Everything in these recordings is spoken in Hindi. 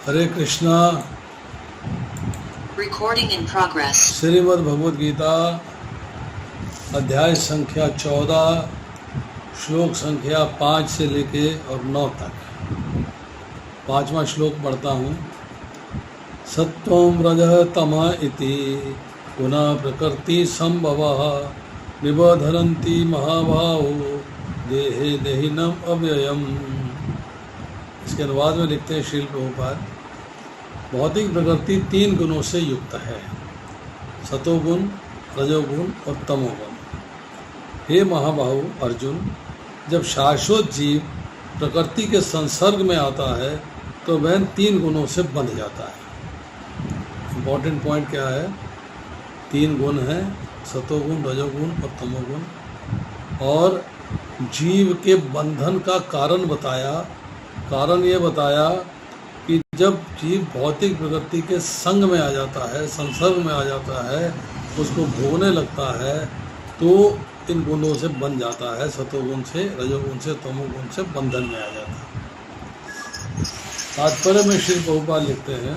Hare Krishna. Recording in progress. Shrimad Bhagavad Gita अध्याय संख्या 14 श्लोक संख्या 5 से लेके और 9 तक। 5वां श्लोक पढ़ता हूँ। सत्वं रजः तमः इति पुनः प्रकृति संभवः निबधरन्ति महाभावो देहे देहिनम अव्ययम्। इसके अनुवाद में लिखते हैं श्रील प्रभुपाद, भौतिक प्रकृति 3 गुणों से युक्त है, सतोगुण, रजोगुण और तमोगुण। हे महाबाहु अर्जुन, जब शाश्वत जीव प्रकृति के संसर्ग में आता है तो वह 3 गुणों से बंध जाता है। इम्पोर्टेंट पॉइंट क्या है? 3 गुण हैं, सतोगुण, रजोगुण और तमोगुण। और जीव के बंधन का कारण बताया। कारण ये बताया कि जब जीव भौतिक प्रकृति के संग में आ जाता है, संसर्ग में आ जाता है, उसको भोगने लगता है, तो इन गुणों से बन जाता है, सतोगुण से, रजोगुण से, तमोगुण से बंधन में आ जाता है। तात्पर्य में श्री प्रभुपाद लिखते हैं,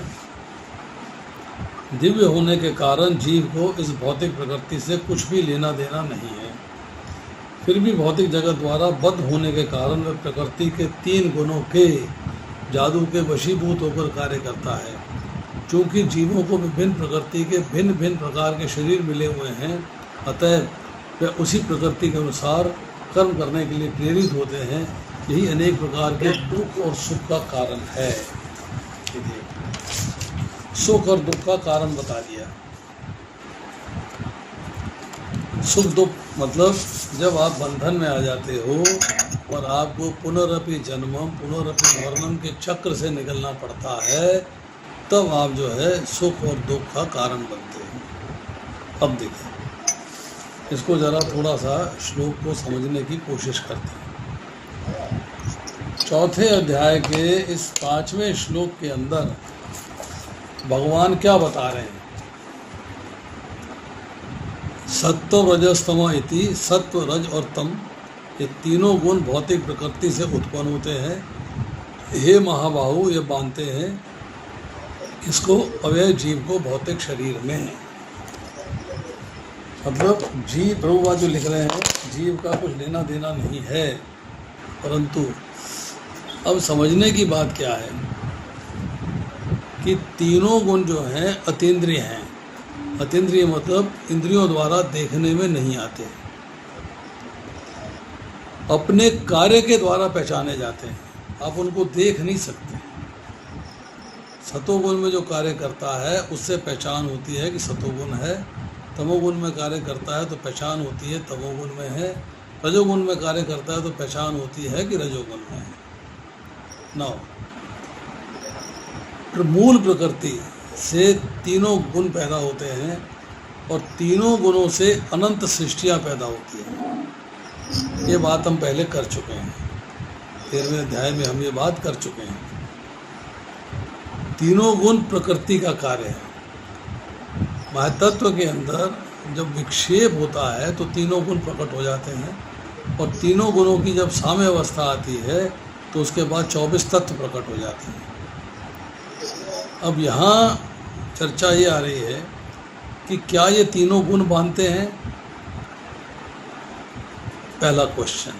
दिव्य होने के कारण जीव को इस भौतिक प्रकृति से कुछ भी लेना देना नहीं है। फिर भी भौतिक जगत द्वारा बद्ध होने के कारण वह प्रकृति के 3 गुणों के जादू के वशीभूत होकर कार्य करता है। चूँकि जीवों को विभिन्न प्रकृति के भिन्न भिन्न प्रकार के शरीर मिले हुए हैं, अतः वे उसी प्रकृति के अनुसार कर्म करने के लिए प्रेरित होते हैं। यही अनेक प्रकार के दुख और सुख का कारण है। सुख और दुख का कारण बता दिया। सुख दुख मतलब जब आप बंधन में आ जाते हो और आपको पुनरअपि जन्मम पुनरअपि मरणम के चक्र से निकलना पड़ता है, तब आप जो है सुख और दुख का कारण बनते हैं। अब देखिए, इसको ज़रा थोड़ा सा श्लोक को समझने की कोशिश करते हैं। 4थे अध्याय के इस 5वें श्लोक के अंदर भगवान क्या बता रहे हैं? सत्व रजस्तम इति, सत्व, रज और तम, ये तीनों गुण भौतिक प्रकृति से उत्पन्न होते हैं। हे महाबाहु, ये बांधते हैं इसको, अवय जीव को भौतिक शरीर में। मतलब जीव, प्रभुपाद जो लिख रहे हैं, जीव का कुछ लेना देना नहीं है। परंतु अब समझने की बात क्या है कि तीनों गुण जो हैं अतीन्द्रिय हैं। अतीन्द्रिय मतलब इंद्रियों द्वारा देखने में नहीं आते, अपने कार्य के द्वारा पहचाने जाते हैं। आप उनको देख नहीं सकते। सतोगुण में जो कार्य करता है उससे पहचान होती है कि सतोगुण है, तमोगुण में कार्य करता है तो पहचान होती है तमोगुण में है, रजोगुण में कार्य करता है तो पहचान होती है कि रजोगुण में है। नौ मूल प्रकृति से तीनों गुण पैदा होते हैं और तीनों गुणों से अनंत सृष्टियाँ पैदा होती हैं। ये बात हम पहले कर चुके हैं। 13वें अध्याय में हम ये बात कर चुके हैं। तीनों गुण प्रकृति का कार्य है। महातत्व के अंदर जब विक्षेप होता है तो तीनों गुण प्रकट हो जाते हैं, और तीनों गुणों की जब साम्य अवस्था आती है तो उसके बाद 24 तत्व प्रकट हो जाते हैं। अब यहाँ चर्चा ये आ रही है कि क्या ये तीनों गुण बांधते हैं? पहला क्वेश्चन।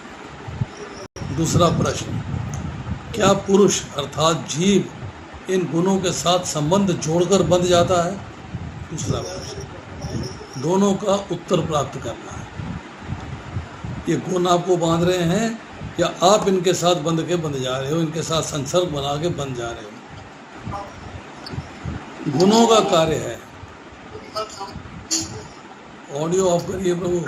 दूसरा प्रश्न, क्या पुरुष अर्थात जीव इन गुणों के साथ संबंध जोड़कर बंध जाता है? दूसरा प्रश्न। दोनों का उत्तर प्राप्त करना है। ये गुण आपको बांध रहे हैं या आप इनके साथ बंध के बंध जा रहे हो, इनके साथ संसर्ग बना के बंध जा रहे हो? गुणों का कार्य है। ऑडियो ऑफ करिए प्रभु।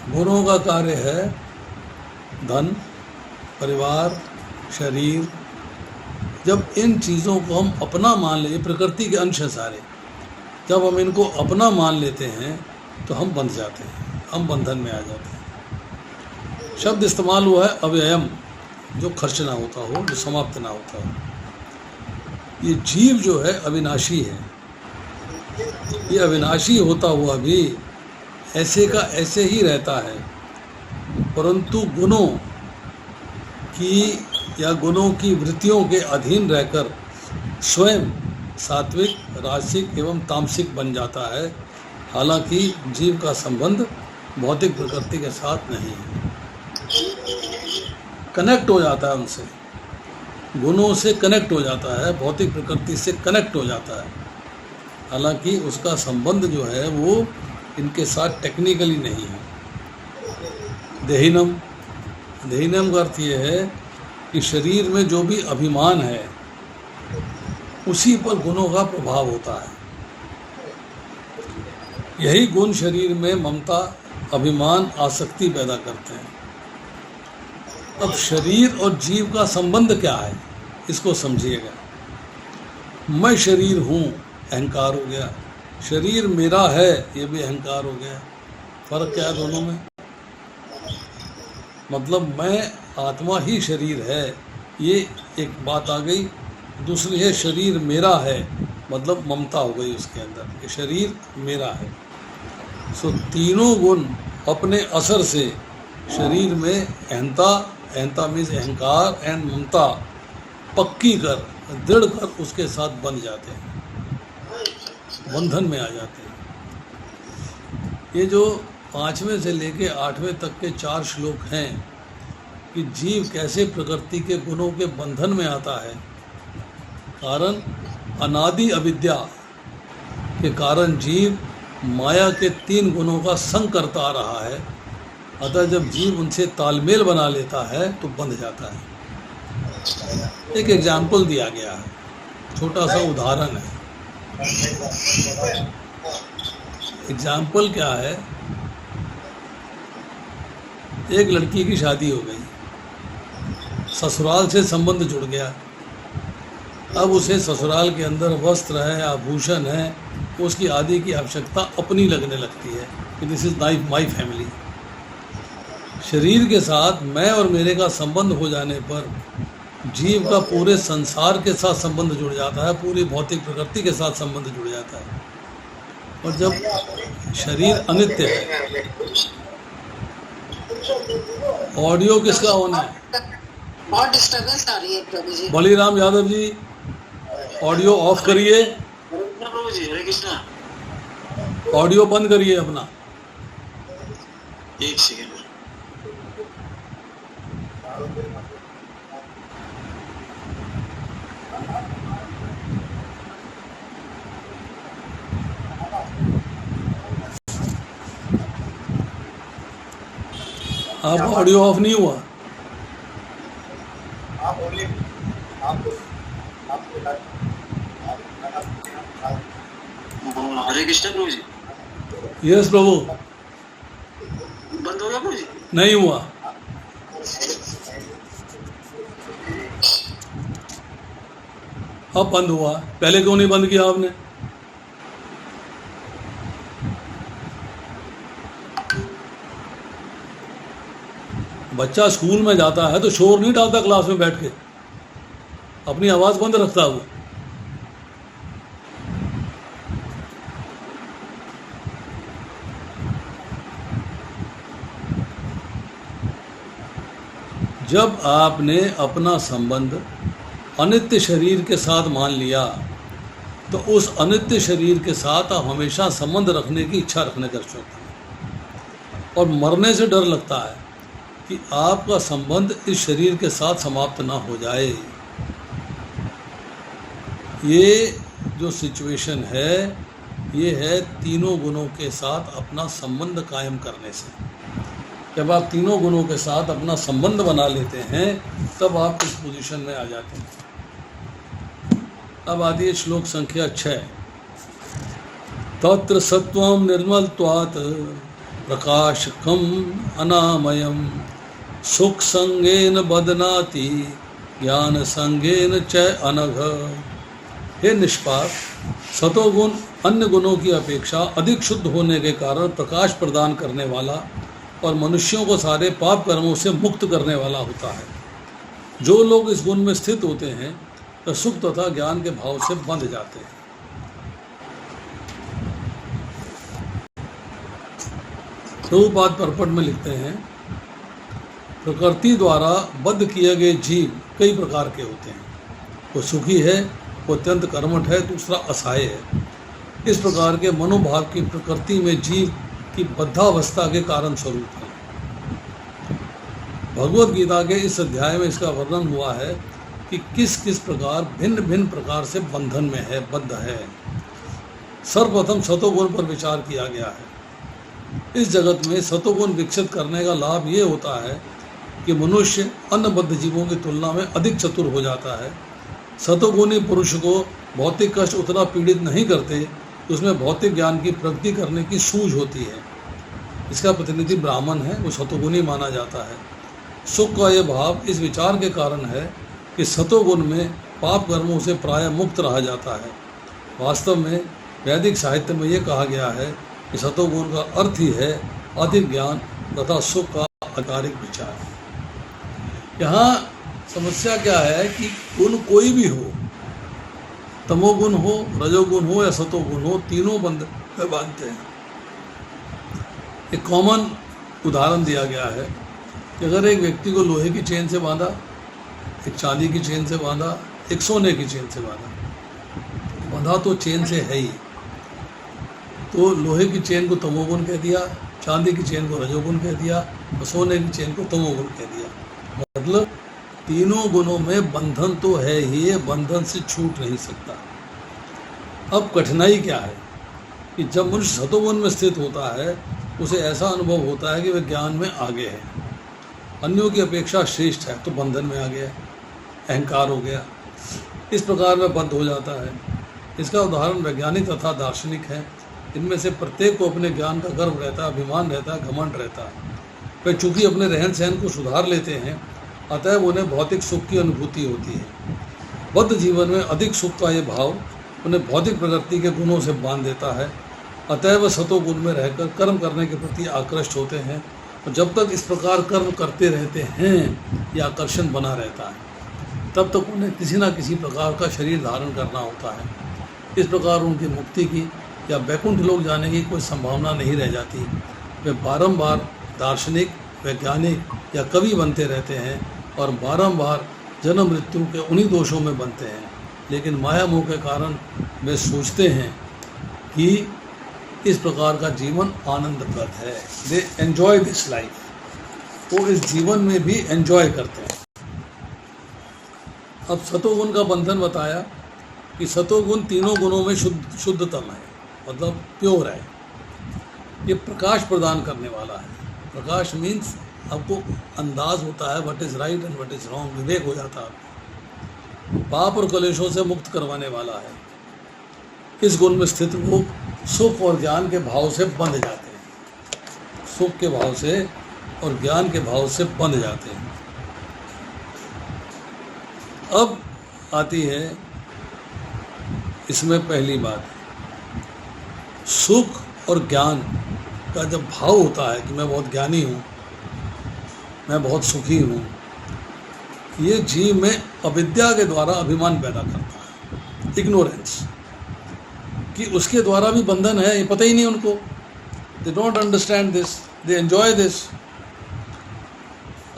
गुणों का कार्य है धन, परिवार, शरीर। जब इन चीज़ों को हम अपना मान ले, प्रकृति के अंश हैं सारे, जब हम इनको अपना मान लेते हैं तो हम बंध जाते हैं, हम बंधन में आ जाते हैं। शब्द इस्तेमाल हुआ है अव्ययम, जो खर्च ना होता हो, जो समाप्त ना होता हो। ये जीव जो है अविनाशी है। ये अविनाशी होता हुआ भी ऐसे का ऐसे ही रहता है, परंतु गुणों की या गुणों की वृत्तियों के अधीन रहकर स्वयं सात्विक, राजसिक एवं तामसिक बन जाता है। हालांकि जीव का संबंध भौतिक प्रकृति के साथ नहीं है, कनेक्ट हो जाता है उनसे, गुणों से कनेक्ट हो जाता है, भौतिक प्रकृति से कनेक्ट हो जाता है। हालांकि उसका संबंध जो है वो इनके साथ टेक्निकली नहीं है। देहिनम, देहिनम का अर्थ ये है कि शरीर में जो भी अभिमान है उसी पर गुणों का प्रभाव होता है। यही गुण शरीर में ममता, अभिमान, आसक्ति पैदा करते हैं। अब शरीर और जीव का संबंध क्या है, इसको समझिएगा। मैं शरीर हूँ, अहंकार हो गया। शरीर मेरा है, ये भी अहंकार हो गया। फर्क क्या है दोनों में? मतलब मैं आत्मा ही शरीर है, ये एक बात आ गई। दूसरी है शरीर मेरा है, मतलब ममता हो गई उसके अंदर, ये शरीर मेरा है। सो तीनों गुण अपने असर से शरीर में अहंता मीन्स अहंकार एंड ममता पक्की कर, दृढ़ कर उसके साथ बंध जाते हैं, बंधन में आ जाते हैं। ये जो 5वें से लेके 8वें तक के 4 श्लोक हैं कि जीव कैसे प्रकृति के गुणों के बंधन में आता है। कारण अनादि अविद्या के कारण जीव माया के 3 गुणों का संग करता आ रहा है। अतः जब जीव उनसे तालमेल बना लेता है तो बंध जाता है। एक एग्जाम्पल दिया गया है, छोटा सा उदाहरण है। एग्जाम्पल क्या है? एक लड़की की शादी हो गई, ससुराल से संबंध जुड़ गया। अब उसे ससुराल के अंदर वस्त्र है, आभूषण है, उसकी आदि की आवश्यकता अपनी लगने लगती है कि दिस इज माई फैमिली। शरीर के साथ मैं और मेरे का संबंध हो जाने पर जीव का पूरे संसार के साथ संबंध जुड़ जाता है, पूरी भौतिक प्रकृति के साथ संबंध जुड़ जाता है। और जब शरीर अनित्य है, ऑडियो किसका ऑन है? बहुत डिस्टर्बेंस आ रही है प्रभु जी। बलिराम यादव जी, ऑडियो ऑफ करिए, प्रभु जी। हरे कृष्णा। ऑडियो बंद करिए अपना। एक सेकंड। आप ऑडियो ऑफ नहीं हुआ? हरे कृष्णा प्रभु जी। यस प्रभु। बंद हो गया प्रभु जी? नहीं हुआ। अब बंद हुआ, पहले क्यों नहीं बंद किया आपने? बच्चा स्कूल में जाता है तो शोर नहीं डालता क्लास में बैठ के, अपनी आवाज बंद रखता है वो। जब आपने अपना संबंध अनित्य शरीर के साथ मान लिया तो उस अनित्य शरीर के साथ आप हमेशा संबंध रखने की इच्छा रखने कर सकते हैं। और मरने से डर लगता है कि आपका संबंध इस शरीर के साथ समाप्त ना हो जाए। ये जो सिचुएशन है, ये है तीनों गुणों के साथ अपना संबंध कायम करने से। जब आप तीनों गुणों के साथ अपना संबंध बना लेते हैं तब आप इस पोजीशन में आ जाते हैं। अब आती है श्लोक संख्या 6। तत्र सत्वं निर्मलत्वात् प्रकाशकम अनामयम सुख संगेन बदनाति ज्ञान संगेन च अनघ। हे निष्पाप, सतोगुण अन्य गुणों की अपेक्षा अधिक शुद्ध होने के कारण प्रकाश प्रदान करने वाला और मनुष्यों को सारे पाप कर्मों से मुक्त करने वाला होता है। जो लोग इस गुण में स्थित होते हैं तो सुख तथा ज्ञान के भाव से बंध जाते हैं। प्रभुपाद परपट में लिखते हैं प्रकृति द्वारा बद्ध किए गए जीव कई प्रकार के होते हैं। वो सुखी है, वो अत्यंत कर्मठ है, दूसरा असहाय है। इस प्रकार के मनोभाव की प्रकृति में जीव की बद्धावस्था के कारण स्वरूप है। भगवत गीता के इस अध्याय में इसका वर्णन हुआ है कि किस किस प्रकार भिन्न भिन्न प्रकार से बंधन में है, बद्ध है। सर्वप्रथम सतोगुण पर विचार किया गया है। इस जगत में सतोगुण विकसित करने का लाभ ये होता है कि मनुष्य अन्य बद्ध जीवों की तुलना में अधिक चतुर हो जाता है। सतोगुणी पुरुष को भौतिक कष्ट उतना पीड़ित नहीं करते, उसमें भौतिक ज्ञान की प्रगति करने की सूझ होती है। इसका प्रतिनिधि ब्राह्मण है, वो सतोगुणी माना जाता है। सुख का यह भाव इस विचार के कारण है कि सतोगुण में पाप कर्मों से प्राय मुक्त रहा जाता है। वास्तव में वैदिक साहित्य में ये कहा गया है कि सतोगुण का अर्थ ही है अधिक ज्ञान तथा सुख का आधिकारिक विचार। यहाँ समस्या क्या है कि गुण कोई भी हो, तमोगुण हो, रजोगुण हो या सतोगुण हो, तीनों बंध में बांधते हैं। एक कॉमन उदाहरण दिया गया है कि अगर एक व्यक्ति को लोहे की चेन से बांधा, एक चांदी की चेन से बांधा, एक सोने की चेन से बांधा तो चेन से है ही, तो लोहे की चेन को तमोगुण कह दिया, चांदी की चेन को रजोगुण कह दिया और सोने की चेन को तमोगुण कह दिया। मतलब तीनों गुणों में बंधन तो है ही, ये बंधन से छूट नहीं सकता। अब कठिनाई क्या है कि जब मनुष्य सतोगुण में स्थित होता है, उसे ऐसा अनुभव होता है कि वह ज्ञान में आगे है, अन्यों की अपेक्षा श्रेष्ठ है, तो बंधन में आ गया, अहंकार हो गया। इस प्रकार वह बद्ध हो जाता है। इसका उदाहरण वैज्ञानिक तथा दार्शनिक है। इनमें से प्रत्येक को अपने ज्ञान का गर्व रहता है, अभिमान रहता है, घमंड रहता है। वे चूँकि अपने रहन सहन को सुधार लेते हैं, अतएव उन्हें भौतिक सुख की अनुभूति होती है। बद्ध जीवन में अधिक सुख का ये भाव उन्हें भौतिक प्रकृति के गुणों से बांध देता है। अतएव सतोगुण में रहकर कर्म करने के प्रति आकृष्ट होते हैं, और जब तक इस प्रकार कर्म करते रहते हैं, यह आकर्षण बना रहता है, तब तक उन्हें किसी न किसी प्रकार का शरीर धारण करना होता है। इस प्रकार उनकी मुक्ति की या वैकुंठ लोक जाने की कोई संभावना नहीं रह जाती। वे बारंबार दार्शनिक, वैज्ञानिक या कवि बनते रहते हैं और बारंबार जन्म मृत्यु के उन्हीं दोषों में बनते हैं। लेकिन माया मोह के कारण वे सोचते हैं कि इस प्रकार का जीवन आनंदप्रद है। दे एंजॉय दिस लाइफ, वो इस जीवन में भी एंजॉय करते हैं। अब सतोगुण का बंधन बताया कि सतोगुण तीनों गुणों में शुद्धतम है, मतलब प्योर है। ये प्रकाश प्रदान करने वाला है। प्रकाश मीन्स आपको अंदाज होता है what is right and what is wrong, विवेक हो जाता है। पाप और कलेशों से मुक्त करवाने वाला है। इस गुण में स्थित लोग सुख और ज्ञान के भाव से बंध जाते हैं। सुख के भाव से और ज्ञान के भाव से बंध जाते हैं। अब आती है इसमें पहली बात, सुख और ज्ञान का जब भाव होता है कि मैं बहुत ज्ञानी हूँ, मैं बहुत सुखी हूँ, ये जीव में अविद्या के द्वारा अभिमान पैदा करता है, इग्नोरेंस, कि उसके द्वारा भी बंधन है, ये पता ही नहीं उनको। They don't understand this, they enjoy this.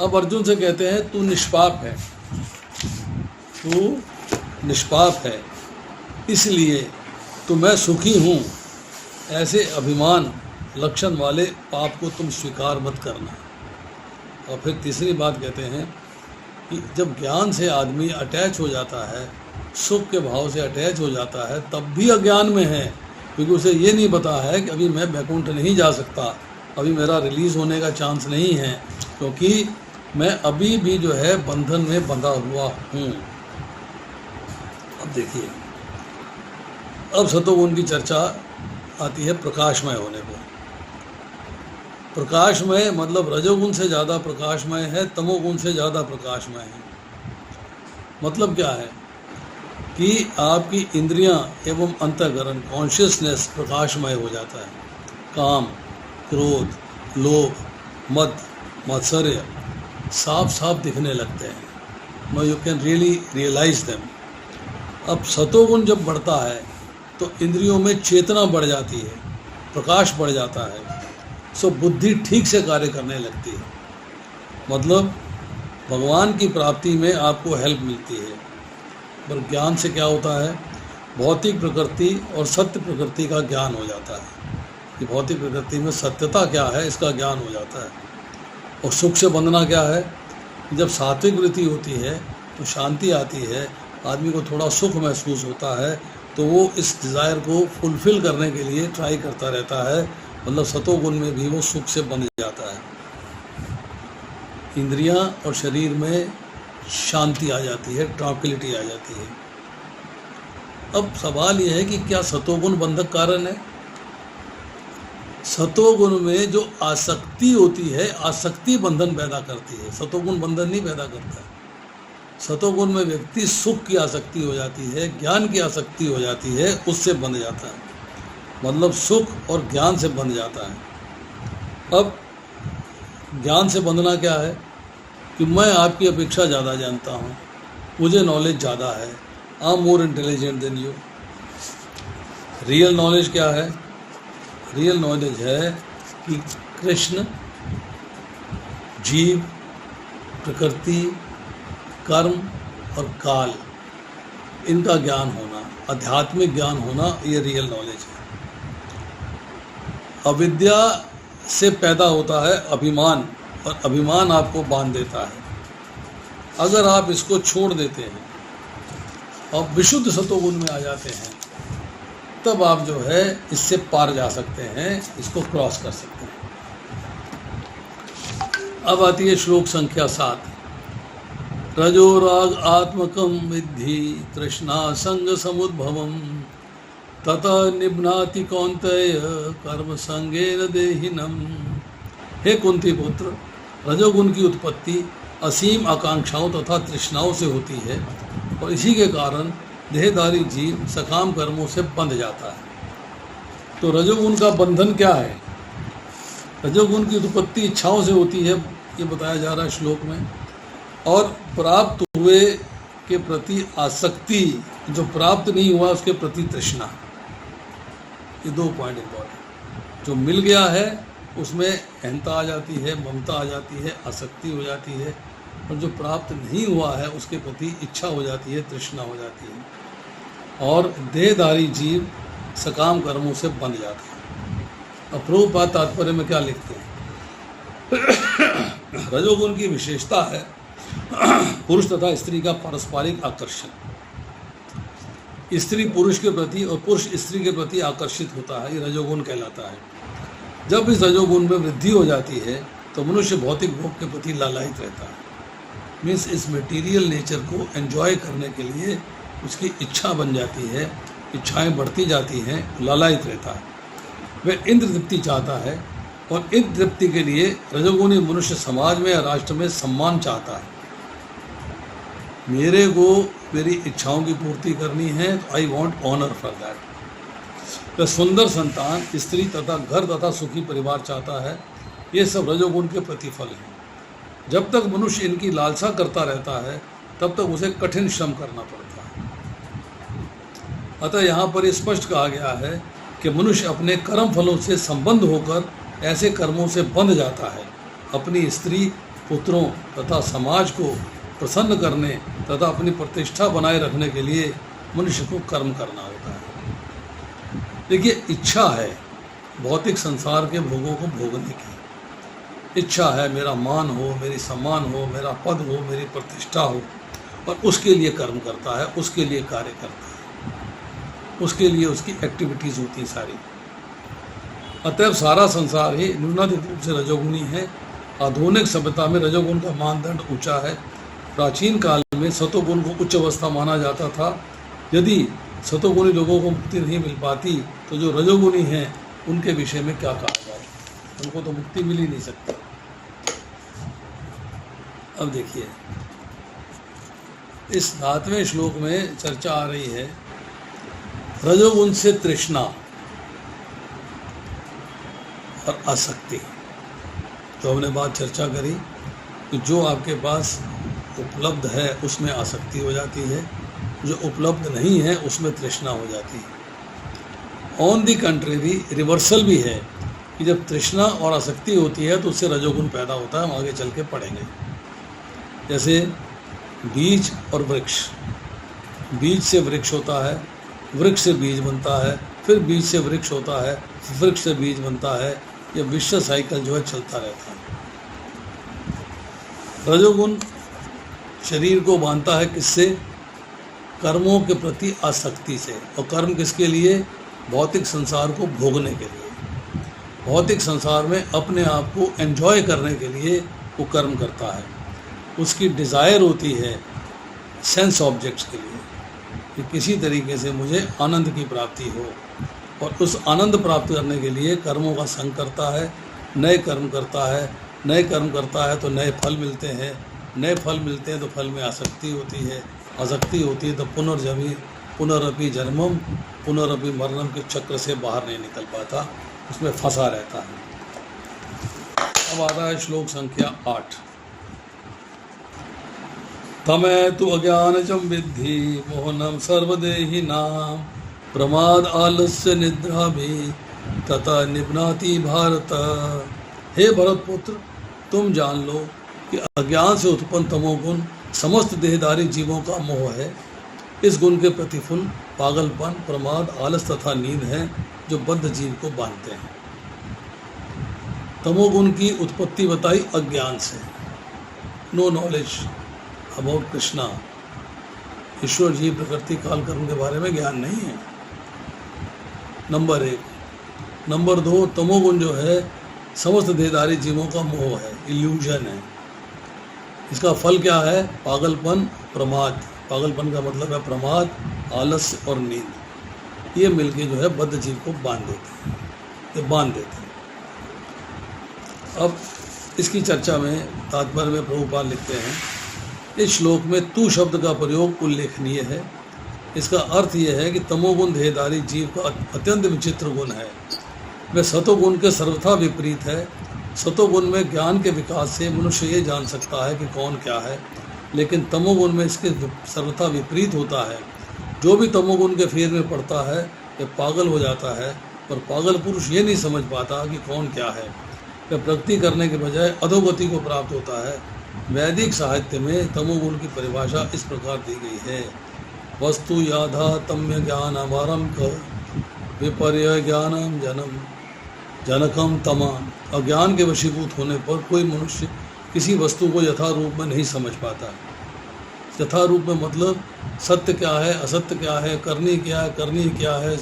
अब अर्जुन से कहते हैं तू निष्पाप है, तू निष्पाप है, इसलिए तो मैं सुखी हूँ, ऐसे अभिमान लक्षण वाले पाप को तुम स्वीकार मत करना। और फिर तीसरी बात कहते हैं कि जब ज्ञान से आदमी अटैच हो जाता है, सुख के भाव से अटैच हो जाता है, तब भी अज्ञान में है, क्योंकि उसे ये नहीं पता है कि अभी मैं वैकुंठ नहीं जा सकता, अभी मेरा रिलीज़ होने का चांस नहीं है, क्योंकि मैं अभी भी जो है बंधन में बंधा हुआ हूँ। अब देखिए, अब सतोगुण की चर्चा आती है प्रकाशमय होने पर। प्रकाशमय मतलब रजोगुण से ज़्यादा प्रकाशमय है, तमोगुण से ज़्यादा प्रकाशमय है। मतलब क्या है कि आपकी इंद्रियां एवं अंतःकरण, कॉन्शियसनेस प्रकाशमय हो जाता है। काम, क्रोध, लोभ, मद, मात्सर्य साफ साफ दिखने लगते हैं। No you can really realise them. अब सतोगुण जब बढ़ता है तो इंद्रियों में चेतना बढ़ जाती है, प्रकाश बढ़ जाता है, सो बुद्धि ठीक से कार्य करने लगती है। मतलब भगवान की प्राप्ति में आपको हेल्प मिलती है। पर ज्ञान से क्या होता है, भौतिक प्रकृति और सत्य प्रकृति का ज्ञान हो जाता है कि भौतिक प्रकृति में सत्यता क्या है इसका ज्ञान हो जाता है। और सुख से बंधना क्या है, जब सात्विक वृत्ति होती है तो शांति आती है, आदमी को थोड़ा सुख महसूस होता है, तो वो इस डिज़ायर को फुलफ़िल करने के लिए ट्राई करता रहता है। मतलब सतोगुण में भी वो सुख से बंध जाता है, इंद्रियां और शरीर में शांति आ जाती है, ट्रैंक्विलिटी आ जाती है। अब सवाल यह है कि क्या सतोगुण बंधक कारण है? सतोगुण में जो आसक्ति होती है, आसक्ति बंधन पैदा करती है, सतोगुण बंधन नहीं पैदा करता है। सतोगुण में व्यक्ति सुख की आसक्ति हो जाती है, ज्ञान की आसक्ति हो जाती है, उससे बंध जाता है, मतलब सुख और ज्ञान से बंध जाता है। अब ज्ञान से बंधना क्या है कि मैं आपकी अपेक्षा ज़्यादा जानता हूँ, मुझे नॉलेज ज़्यादा है, I am more intelligent then you. Real knowledge क्या है? रियल नॉलेज है कि कृष्ण, जीव, प्रकृति, कर्म और काल, इनका ज्ञान होना, आध्यात्मिक ज्ञान होना, ये रियल नॉलेज है। अविद्या से पैदा होता है अभिमान, और अभिमान आपको बांध देता है। अगर आप इसको छोड़ देते हैं और विशुद्ध सतोगुण में आ जाते हैं, तब आप जो है इससे पार जा सकते हैं, इसको क्रॉस कर सकते हैं। अब आती है श्लोक संख्या 7। रजोराग आत्मकम विद्धि तृष्णा संग समुद्भवम तथा निभ्नाति कौन्तेय कर्म संगेन देहिनम। हे कुंती पुत्र, रजोगुण की उत्पत्ति असीम आकांक्षाओं तथा तृष्णाओं से होती है, और इसी के कारण देहधारी जीव सकाम कर्मों से बंध जाता है। तो रजोगुण का बंधन क्या है? रजोगुण की उत्पत्ति इच्छाओं से होती है, ये बताया जा रहा है श्लोक में, और प्राप्त हुए के प्रति आसक्ति, जो प्राप्त नहीं हुआ उसके प्रति तृष्णा। ये 2 पॉइंट इंपॉर्टेंट। जो मिल गया है उसमें अहंता आ जाती है, ममता आ जाती है, आसक्ति हो जाती है, और जो प्राप्त नहीं हुआ है उसके प्रति इच्छा हो जाती है, तृष्णा हो जाती है, और देहधारी जीव सकाम कर्मों से बंध जाते हैं। अब प्रभुपाद तात्पर्य में क्या लिखते हैं? रजोगुण की विशेषता है पुरुष तथा स्त्री का पारस्परिक आकर्षण। स्त्री पुरुष के प्रति और पुरुष स्त्री के प्रति आकर्षित होता है, ये रजोगुण कहलाता है। जब इस रजोगुण में वृद्धि हो जाती है तो मनुष्य भौतिक भोग के प्रति लालायित रहता है, मीन्स इस मटेरियल नेचर को एंजॉय करने के लिए उसकी इच्छा बन जाती है, इच्छाएं बढ़ती जाती हैं, लालायित रहता है। वह इंद्र तृप्ति चाहता है, और इंद्र तृप्ति के लिए रजोगुणी मनुष्य समाज में या राष्ट्र में सम्मान चाहता है। मेरे को मेरी इच्छाओं की पूर्ति करनी है, तो I want honour for that. वह सुंदर संतान, स्त्री तथा घर तथा सुखी परिवार चाहता है। ये सब रजोगुण के प्रतिफल हैं। जब तक मनुष्य इनकी लालसा करता रहता है तब तक उसे कठिन श्रम करना पड़ता है। अतः यहाँ पर स्पष्ट कहा गया है कि मनुष्य अपने कर्म फलों से संबंध होकर ऐसे कर्मों से बंध जाता है। अपनी स्त्री, पुत्रों तथा समाज को प्रसन्न करने तथा अपनी प्रतिष्ठा बनाए रखने के लिए मनुष्य को कर्म करना होता है। देखिए, इच्छा है भौतिक संसार के भोगों को भोगने की। इच्छा है मेरा मान हो, मेरी सम्मान हो, मेरा पद हो, मेरी प्रतिष्ठा हो, और उसके लिए कर्म करता है, उसके लिए कार्य करता है, उसके लिए उसकी एक्टिविटीज़ होती हैं सारी। अतएव सारा संसार ही न्यूनाधिक रूप से रजोगुणी है। आधुनिक सभ्यता में रजोगुण का मानदंड ऊंचा है। प्राचीन काल में सतोगुण को उच्च अवस्था माना जाता था। यदि सतोगुणी लोगों को मुक्ति नहीं मिल पाती तो जो रजोगुणी हैं उनके विषय में क्या कहा जाए, उनको तो मुक्ति मिल ही नहीं सकती। अब देखिए, इस 7वें श्लोक में चर्चा आ रही है रजोगुण से तृष्णा और आसक्ति। तो हमने बात चर्चा करी कि जो आपके पास उपलब्ध है उसमें आसक्ति हो जाती है, जो उपलब्ध नहीं है उसमें तृष्णा हो जाती है। ऑन दी कंट्रेरी रिवर्सल भी है कि जब तृष्णा और आसक्ति होती है तो उससे रजोगुण पैदा होता है। हम आगे चल के पढ़ेंगे। जैसे बीज और वृक्ष, बीज से वृक्ष होता है, वृक्ष से बीज बनता है, फिर बीज से वृक्ष होता है, वृक्ष से बीज बनता है। यह विश्व साइकिल जो है चलता रहता है। रजोगुण शरीर को बांधता है किससे? कर्मों के प्रति आसक्ति से। और कर्म किसके लिए? भौतिक संसार को भोगने के लिए, भौतिक संसार में अपने आप को एंजॉय करने के लिए वो कर्म करता है। उसकी डिज़ायर होती है सेंस ऑब्जेक्ट्स के लिए कि किसी तरीके से मुझे आनंद की प्राप्ति हो, और उस आनंद प्राप्त करने के लिए कर्मों का संग करता है, नए कर्म करता है। नए कर्म करता है तो नए फल मिलते हैं, नए फल मिलते हैं तो फल में आसक्ति होती है, आसक्ति होती है तो पुनरअपि जन्मम पुनरअपि मरणम के चक्र से बाहर नहीं निकल पाता, उसमें फंसा रहता है। अब आ रहा है श्लोक संख्या 8। तमे तु अज्ञानजं विद्धि मोहनम सर्वदेहिनां प्रमाद आलस्य निद्रा भी तथा निभनाति भारत। हे भरतपुत्र, तुम जान लो कि अज्ञान से उत्पन्न तमोगुण समस्त देहधारी जीवों का मोह है। इस गुण के प्रतिफल पागलपन, प्रमाद, आलस तथा नींद है जो बद्ध जीव को बांधते हैं। तमोगुण की उत्पत्ति बताई अज्ञान से, नो नॉलेज अबाउट कृष्णा, ईश्वर जी, प्रकृति, काल, कर्म के बारे में ज्ञान नहीं है, नंबर 1। नंबर 2, तमोगुण जो है समस्त देहधारी जीवों का मोह है, इल्यूजन है। इसका फल क्या है? पागलपन, प्रमाद। पागलपन का मतलब है प्रमाद, आलस्य और नींद। ये मिलके जो है बद्ध जीव को बांध देते हैं, ये बांध देते हैं। अब इसकी चर्चा में तात्पर्य में प्रभुपाद लिखते हैं, इस श्लोक में तू शब्द का प्रयोग उल्लेखनीय है। इसका अर्थ यह है कि तमोगुण देहधारी जीव का अत्यंत विचित्र गुण है। वह सतोगुण के सर्वथा विपरीत है। सतोगुण में ज्ञान के विकास से मनुष्य ये जान सकता है कि कौन क्या है, लेकिन तमोगुण में इसके सर्वथा विपरीत होता है। जो भी तमोगुण के फेर में पड़ता है वह पागल हो जाता है, और पागल पुरुष ये नहीं समझ पाता कि कौन क्या है। वह प्रगति करने के बजाय अधोगति को प्राप्त होता है। वैदिक साहित्य में तमोगुण की परिभाषा इस प्रकार दी गई है, वस्तु याधा तम्य ज्ञान आरंभ विपर्य ज्ञानम जनकम तमान। अज्ञान के वशीभूत होने पर कोई मनुष्य किसी वस्तु को यथारूप में नहीं समझ पाता। यथारूप में मतलब सत्य क्या है, असत्य क्या है, करनी क्या है, करनी क्या है,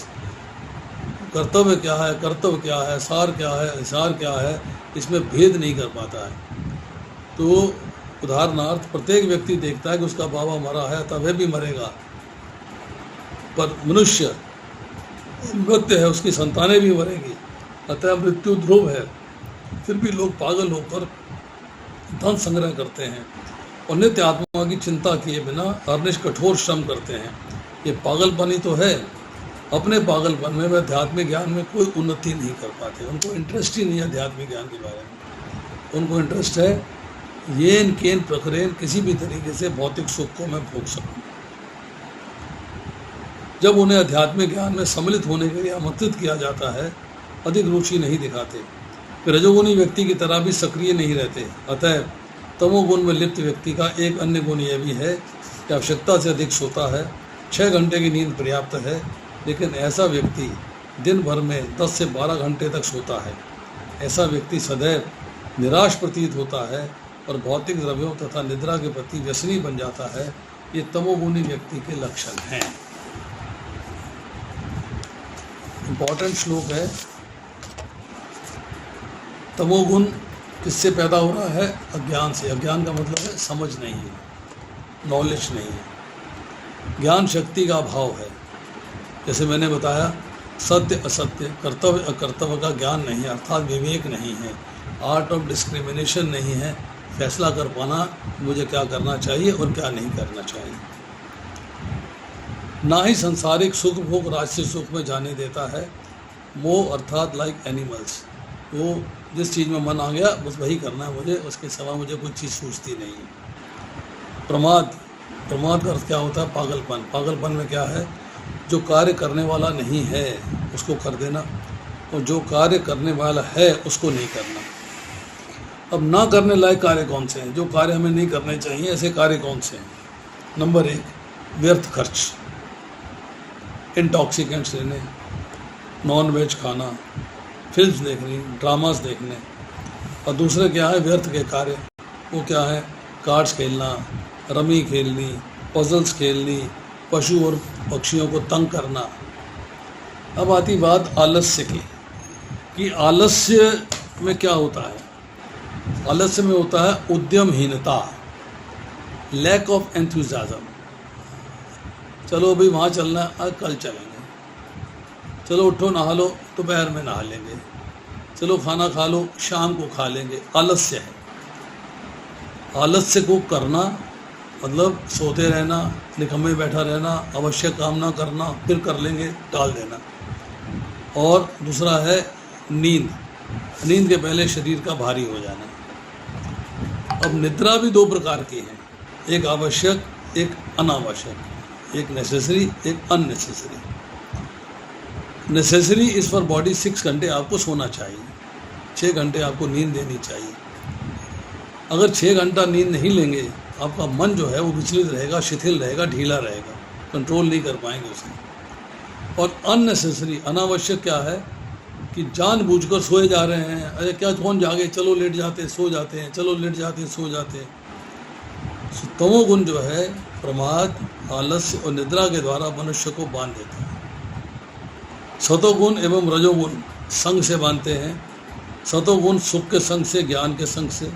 कर्तव्य क्या है, कर्तव्य क्या है, सार क्या है, हिसार क्या है, इसमें भेद नहीं कर पाता है। तो उदाहरणार्थ प्रत्येक व्यक्ति देखता है कि उसका बाबा मरा है, तब भी मरेगा, पर मनुष्य मृत्यु है, उसकी संतानें भी मरेगी, अतः मृत्यु ध्रुव है। फिर भी लोग पागल होकर धन संग्रह करते हैं और नित्य आत्मा की चिंता किए बिना अनिश कठोर श्रम करते हैं। ये पागलपन ही तो है। अपने पागलपन में वे आध्यात्मिक ज्ञान में कोई उन्नति नहीं कर पाते। उनको इंटरेस्ट ही नहीं है आध्यात्मिक ज्ञान के बारे में। उनको इंटरेस्ट है येन केन प्रकरेन, किसी भी तरीके से भौतिक सुख को मैं भोग सकूं। जब उन्हें आध्यात्मिक ज्ञान में सम्मिलित होने के लिए आमंत्रित किया जाता है, अधिक रुचि नहीं दिखाते। रजोगुणी व्यक्ति की तरह भी सक्रिय नहीं रहते। अतः तमोगुण में लिप्त व्यक्ति का एक अन्य गुण यह भी है कि आवश्यकता से अधिक सोता है। 6 घंटे की नींद पर्याप्त है, लेकिन ऐसा व्यक्ति दिन भर में 10 से 12 घंटे तक सोता है। ऐसा व्यक्ति सदैव निराश प्रतीत होता है और भौतिक द्रव्यों तथा निद्रा के प्रति व्यसनी बन जाता है। ये तमोगुणी व्यक्ति के लक्षण हैं। इम्पॉर्टेंट श्लोक है। तमोगुण किससे पैदा हो रहा है? अज्ञान से। अज्ञान का मतलब है समझ नहीं है, नॉलेज नहीं है, ज्ञान शक्ति का अभाव है। जैसे मैंने बताया, सत्य असत्य, कर्तव्य अकर्तव्य का ज्ञान नहीं है, अर्थात विवेक नहीं है, आर्ट ऑफ डिस्क्रिमिनेशन नहीं है, फैसला कर पाना मुझे क्या करना चाहिए और क्या नहीं करना चाहिए। ना ही संसारिक सुख भोग राजसिक सुख में जाने देता है। मोह अर्थात लाइक एनिमल्स, वो जिस चीज़ में मन आ गया बस वही करना है मुझे, उसके सिवा मुझे कोई चीज़ सूझती नहीं है। प्रमाद, प्रमाद का अर्थ क्या होता है? पागलपन। पागलपन में क्या है? जो कार्य करने वाला नहीं है उसको कर देना। और जो कार्य करने वाला है उसको नहीं करना। अब ना करने लायक कार्य कौन से हैं, जो कार्य हमें नहीं करने चाहिए, ऐसे कार्य कौन से हैं? नंबर 1, व्यर्थ खर्च, इंटॉक्सिकेंट्स लेने, नॉन वेज खाना, फिल्म देखनी, ड्रामास देखने। और दूसरे क्या है व्यर्थ के कार्य, वो क्या है? कार्ड्स खेलना, रमी खेलनी, पजल्स खेलनी, पशु और पक्षियों को तंग करना। अब आती बात आलस्य की कि आलस्य में क्या होता है? आलस्य में होता है उद्यमहीनता, लैक ऑफ एंथुजियाज्म। चलो अभी वहाँ चलना है, आज कल चलेंगे। चलो उठो नहा लो, दोपहर में नहा लेंगे। चलो खाना खा लो, शाम को खा लेंगे। आलस्य है। आलस्य को करना मतलब सोते रहना, निकम्मे बैठा रहना, आवश्यक काम ना करना, फिर कर लेंगे, टाल देना। और दूसरा है नींद, नींद के पहले शरीर का भारी हो जाना। अब निद्रा भी 2 प्रकार की है, एक आवश्यक, एक अनावश्यक, एक नेसेसरी, एक अननेसेसरी। नेसेसरी इस फॉर बॉडी 6 घंटे आपको सोना चाहिए, 6 घंटे आपको नींद देनी चाहिए। अगर 6 घंटा नींद नहीं लेंगे, आपका मन जो है वो विचलित रहेगा, शिथिल रहेगा, ढीला रहेगा, कंट्रोल नहीं कर पाएंगे उसे। और अननेसेसरी, अनावश्यक क्या है कि जानबूझकर सोए जा रहे हैं। अरे क्या कौन जागे, चलो लेट जाते सो जाते हैं, चलो लेट जाते सो जाते हैं। तमोगुण जो है प्रमाद, आलस्य और निद्रा के द्वारा मनुष्य को बांध देता है। सतोगुण एवं रजोगुण संग से बांधते हैं। सतोगुण सुख के संग से, ज्ञान के संग से,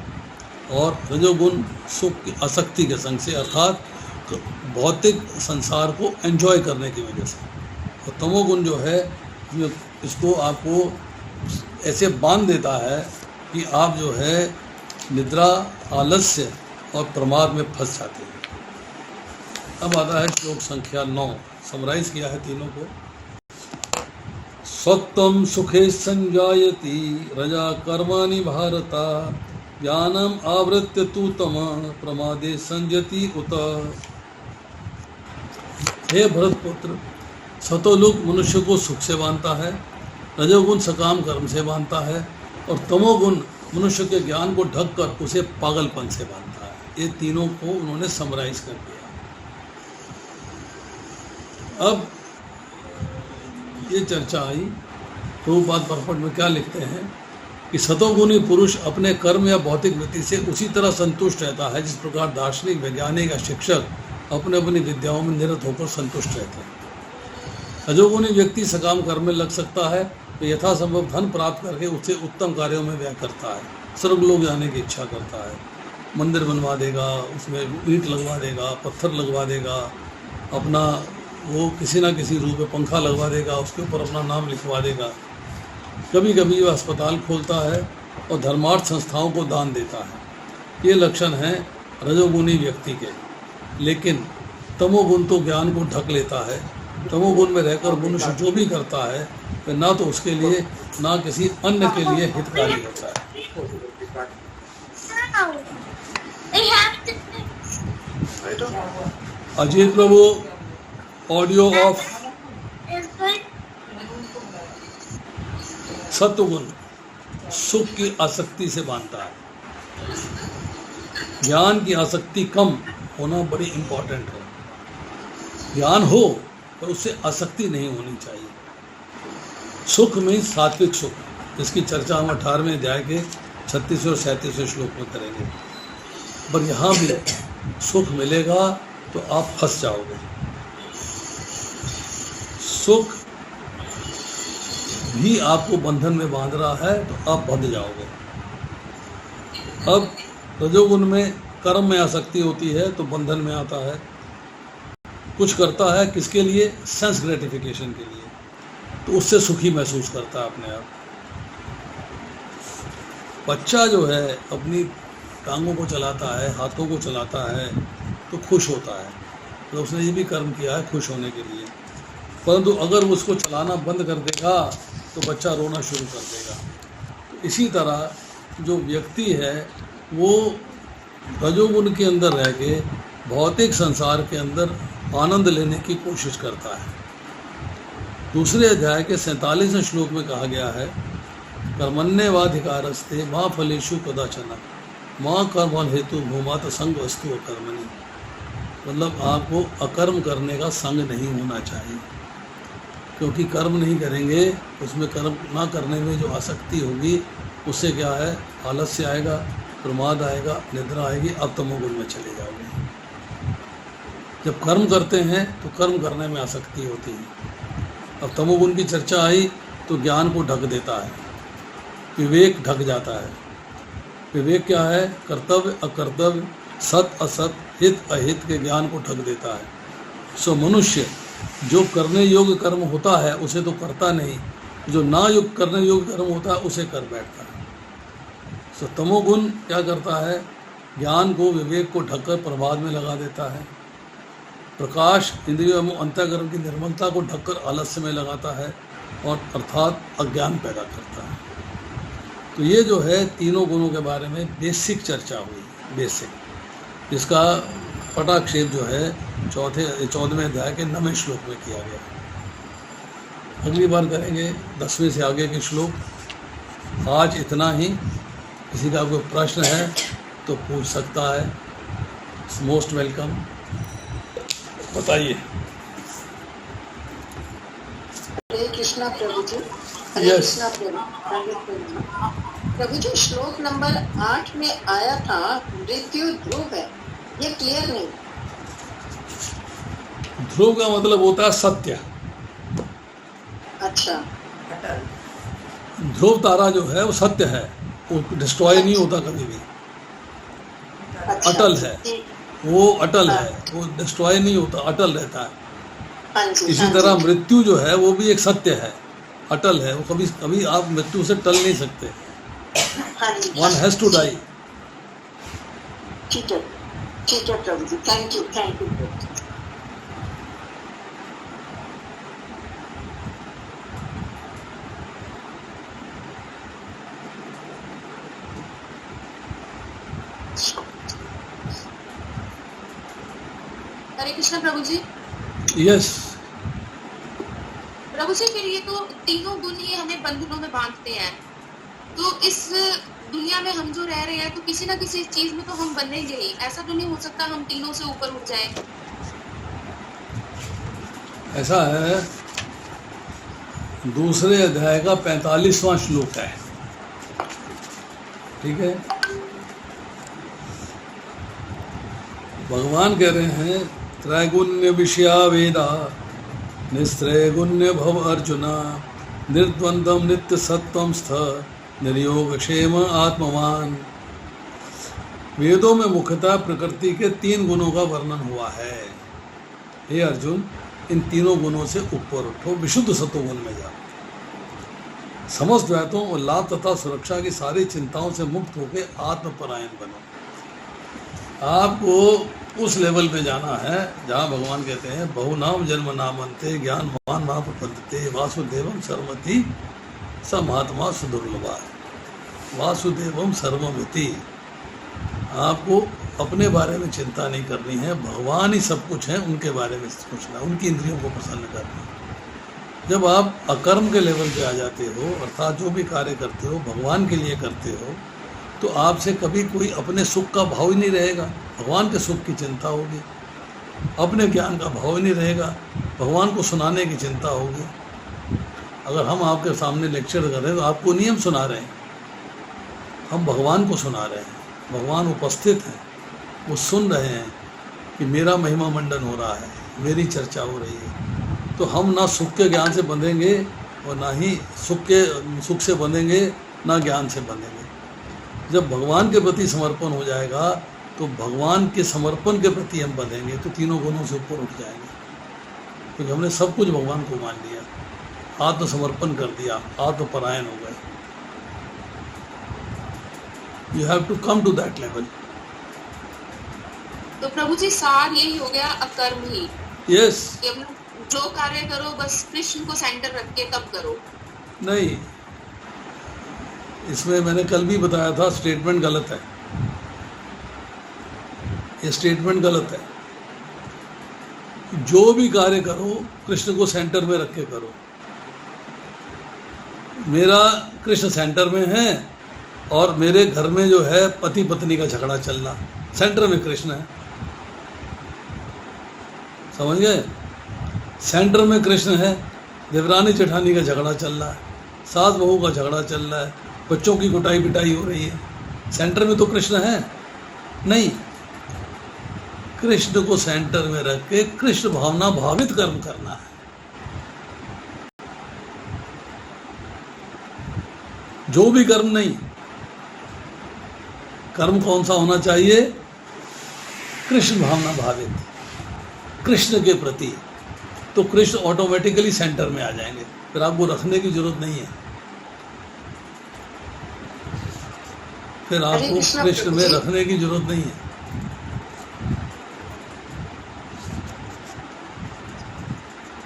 और रजोगुण सुख की आसक्ति के संग से, अर्थात भौतिक संसार को एंजॉय करने की वजह से। और तमोगुण जो है इसको आपको ऐसे बांध देता है कि आप जो है निद्रा, आलस्य और प्रमाद में फंस जाते हैं। अब आता है श्लोक संख्या 9, समराइज किया है तीनों को। सत्वं सुखे संजायति रजा कर्माणि भारता, ज्ञानम आवृत्य तु तमः प्रमादे संजति उत। हे भरतपुत्र, सतोगुण मनुष्य को सुख से बांधता है, रजोगुण सकाम कर्म से बांधता है, और तमोगुण मनुष्य के ज्ञान को ढक कर उसे पागलपन से बांधता है। ये तीनों को उन्होंने समराइज कर दिया। अब ये चर्चा आई, प्रभुपाद परपट में क्या लिखते हैं कि सतोगुणी पुरुष अपने कर्म या भौतिक वृत्ति से उसी तरह संतुष्ट रहता है जिस प्रकार दार्शनिक, वैज्ञानिक या शिक्षक अपने अपनी विद्याओं में निरत होकर संतुष्ट रहते हैं। रजोगुणी व्यक्ति सकाम कर्म में लग सकता है, तो यथासंभव धन प्राप्त करके उससे उत्तम कार्यों में व्यय करता है, स्वर्गलोक जाने की इच्छा करता है, मंदिर बनवा देगा, उसमें ईंट लगवा देगा, पत्थर लगवा देगा, अपना वो किसी ना किसी रूप में पंखा लगवा देगा, उसके ऊपर अपना नाम लिखवा देगा। कभी कभी वह अस्पताल खोलता है और धर्मार्थ संस्थाओं को दान देता है। ये लक्षण हैं रजोगुणी व्यक्ति के। लेकिन तमोगुण तो ज्ञान को ढक लेता है। तमोगुण में रहकर मनुष्य जो भी करता है वह ना तो उसके लिए ना किसी अन्य के लिए हितकारी होता है। अजीत प्रभु, ऑडियो ऑफ। सत्वगुण सुख की आसक्ति से बांधता है। ज्ञान की आसक्ति कम होना बड़ी इंपॉर्टेंट है। ज्ञान हो पर उससे आसक्ति नहीं होनी चाहिए। सुख में सात्विक सुख, जिसकी चर्चा हम 18वें अध्याय के 36वें और 37वें श्लोक में करेंगे। पर यहाँ भी सुख मिलेगा तो आप फंस जाओगे। सुख भी आपको बंधन में बांध रहा है तो आप बंध जाओगे। अब रजोगुण में कर्म में आसक्ति होती है तो बंधन में आता है। कुछ करता है किसके लिए? सेंस ग्रेटिफिकेशन के लिए, तो उससे सुखी महसूस करता है अपने आप। बच्चा जो है अपनी टांगों को चलाता है, हाथों को चलाता है तो खुश होता है, तो उसने ये भी कर्म किया है खुश होने के लिए। परंतु अगर उसको चलाना बंद कर देगा तो बच्चा रोना शुरू कर देगा। तो इसी तरह जो व्यक्ति है वो रजोगुण के अंदर रह के भौतिक संसार के अंदर आनंद लेने की कोशिश करता है। दूसरे अध्याय के 47वें श्लोक में कहा गया है कर्मण्येवाधिकारस्ते माँ फलेषु कदाचन माँ कर्म हेतु भूमात संग वस्तु अकर्मणि। मतलब आपको अकर्म करने का संग नहीं होना चाहिए, क्योंकि कर्म नहीं करेंगे, उसमें कर्म ना करने में जो आसक्ति होगी उससे क्या है, आलस्य आएगा, प्रमाद आएगा, निद्रा आएगी, अब तमोगुण में चले जाओगे। जब कर्म करते हैं तो कर्म करने में आसक्ति होती है। अब तमोगुण की चर्चा आई तो ज्ञान को ढक देता है, विवेक ढक जाता है। विवेक क्या है, कर्तव्य अकर्तव्य, सत असत, हित अहित के ज्ञान को ढक देता है। सो मनुष्य जो करने योग्य कर्म होता है उसे तो करता नहीं, जो ना युग करने योग्य कर्म होता है उसे कर बैठता है। सो तमोगुण क्या करता है, ज्ञान को विवेक को ढककर प्रमाद में लगा देता है। प्रकाश इंद्रियों एवं अंतःकरण की निर्मलता को ढककर आलस्य में लगाता है और अर्थात अज्ञान पैदा करता है। तो ये जो है तीनों गुणों के बारे में बेसिक चर्चा हुई, बेसिक, जिसका पटाक्षेप जो है 14वें अध्याय के 9वें श्लोक में किया गया। अगली बार करेंगे 10वें से आगे के श्लोक। आज इतना ही। किसी का कोई प्रश्न है तो पूछ सकता है, मोस्ट वेलकम। बताइए। हरे कृष्णा प्रभु जी। हरे Yes. कृष्णा प्रभु जी, श्लोक नंबर 8 में आया था मृत्यु ध्रुव है, ये क्लियर नहीं। ध्रुव का मतलब होता है सत्य। अच्छा, ध्रुव तारा जो है वो सत्य है, वो डिस्ट्रॉय नहीं होता कभी भी, अच्छा, अटल है, ठीक। वो अटल है, वो डिस्ट्रॉय नहीं होता, अटल रहता है। हाँ जी, इसी हाँ तरह जी। मृत्यु जो है वो भी एक सत्य है, अटल है, वो कभी कभी आप मृत्यु से टल नहीं सकते। हाँ जी, वन हैज टू डाई। ठीक है प्रभु जी, थैंक यू। हरे कृष्ण प्रभु जी। यस, प्रभु जी, फिर ये तो तीनों गुण ही हमें बंधनों में बांधते हैं, तो इस दुनिया में हम जो रह रहे हैं तो किसी ना किसी चीज में तो हम बंधेंगे ही। ऐसा तो नहीं हो सकता हम तीनों से ऊपर उठ जाएं। ऐसा है। दूसरे अध्याय का 45वां श्लोक है, ठीक है। भगवान कह रहे हैं त्रैगुण्य विषया वेदा निस्त्रैगुण्य भव अर्जुना निर्द्वंद्वम नित्य सत्वम स्थ निर्योग क्षेम आत्मवान। वेदों में मुख्यतः प्रकृति के 3 गुणों का वर्णन हुआ है। हे अर्जुन, इन तीनों गुणों से ऊपर उठो, विशुद्ध सत्वगुण में जाओ, समस्त द्वैतों और लाभ तथा सुरक्षा की सारी चिंताओं से मुक्त होकर आत्मपरायण बनो। आपको उस लेवल पे जाना है जहाँ भगवान कहते हैं बहुनाम जन्म नामन्ते ज्ञानवान नाम प्रपद्यते वासुदेवम सर्वमति स महात्मा सुदुर्लभा। वासुदेवम सर्वमिति। आपको अपने बारे में चिंता नहीं करनी है, भगवान ही सब कुछ है, उनके बारे में सोचना, उनकी इंद्रियों को प्रसन्न करना। जब आप अकर्म के लेवल पे आ जाते हो, अर्थात जो भी कार्य करते हो भगवान के लिए करते हो, तो आपसे कभी कोई अपने सुख का भाव ही नहीं रहेगा, भगवान के सुख की चिंता होगी। अपने ज्ञान का भाव ही नहीं रहेगा, भगवान को सुनाने की चिंता होगी। अगर हम आपके सामने लेक्चर कर रहे हैं तो आपको नहीं हम सुना रहे हैं, हम भगवान को सुना रहे हैं। भगवान उपस्थित हैं, वो सुन रहे हैं कि मेरा महिमा मंडन हो रहा है, मेरी चर्चा हो रही है। तो हम ना सुख के ज्ञान से बंधेंगे और ना ही सुख से बंधेंगे, ना ज्ञान से बंधेंगे। जब भगवान के प्रति समर्पण हो जाएगा तो भगवान के समर्पण के प्रति हम बंधेंगे, तो तीनों गुणों से ऊपर उठ जाएंगे, क्योंकि हमने सब कुछ भगवान को मान लिया, आत्मसमर्पण कर दिया, आत्मपरायण हो गए। You have to come to that level. तो प्रभु जी सार यही हो गया, अकर्म ही। Yes. कि अपना जो कार्य करो बस कृष्ण को सेंटर रख के तब करो। नहीं, इसमें मैंने कल भी बताया था, स्टेटमेंट गलत है। ये स्टेटमेंट गलत है। जो भी कार्य करो कृष्ण को सेंटर में रख के करो। मेरा कृष्ण सेंटर में है और मेरे घर में जो है पति पत्नी का झगड़ा चल रहा, सेंटर में कृष्ण है, समझ गए? सेंटर में कृष्ण है, देवरानी जेठानी का झगड़ा चल रहा है, सास बहू का झगड़ा चल रहा है, बच्चों की कुटाई पिटाई हो रही है, सेंटर में तो कृष्ण है नहीं। कृष्ण को सेंटर में रख के कृष्ण भावना भावित कर्म करना है। जो भी कर्म नहीं, कर्म कौन सा होना चाहिए? कृष्ण भावना भावित, कृष्ण के प्रति, तो कृष्ण ऑटोमेटिकली सेंटर में आ जाएंगे, फिर आपको रखने की जरूरत नहीं है, फिर आपको कृष्ण में रखने की जरूरत नहीं है।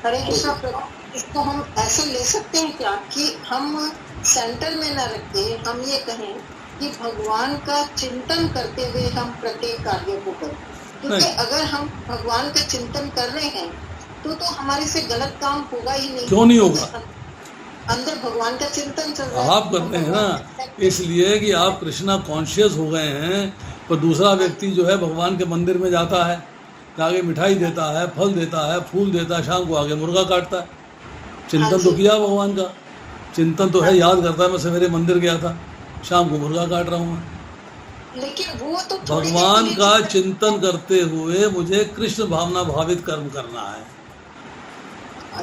हरे कृष्णा प्रभु, इसको हम ऐसे ले सकते हैं क्या कि हम सेंटर में न रखते, हम ये कहें कि भगवान का चिंतन करते हुए हम प्रत्येक कार्य को करें, क्योंकि अगर हम भगवान का चिंतन कर रहे हैं तो हमारे से गलत काम होगा ही नहीं। क्यों नहीं होगा? अंदर भगवान का चिंतन चल रहा है, आप करते हैं ना, इसलिए कि आप कृष्णा कॉन्शियस हो गए हैं। पर दूसरा व्यक्ति जो है भगवान के मंदिर में जाता है, आगे मिठाई देता है, फल देता है, फूल देता है, शाम को आगे मुर्गा काटता है, चिंतन तो किया भगवान का, चिंतन तो है, याद करता है मैं सवेरे मंदिर गया था, शाम को मुर्गा काट रहा हूँ। लेकिन वो तो भगवान का चिंतन करते हुए मुझे कृष्ण भावना भावित कर्म करना है।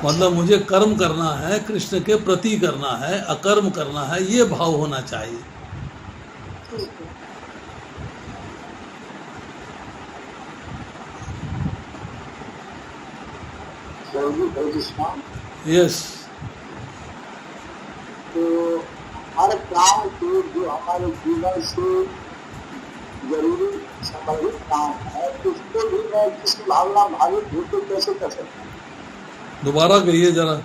मतलब मुझे कर्म करना है, कृष्ण के प्रति करना है, अकर्म करना है, ये भाव होना चाहिए। यस, तो हर काम को जो हमारे जीवन से जरूरी संबंधित काम है, उसको भी मैं कृष्ण भावना भावित होकर कैसे कर सकता हूँ? दोबारा कहिए जरा।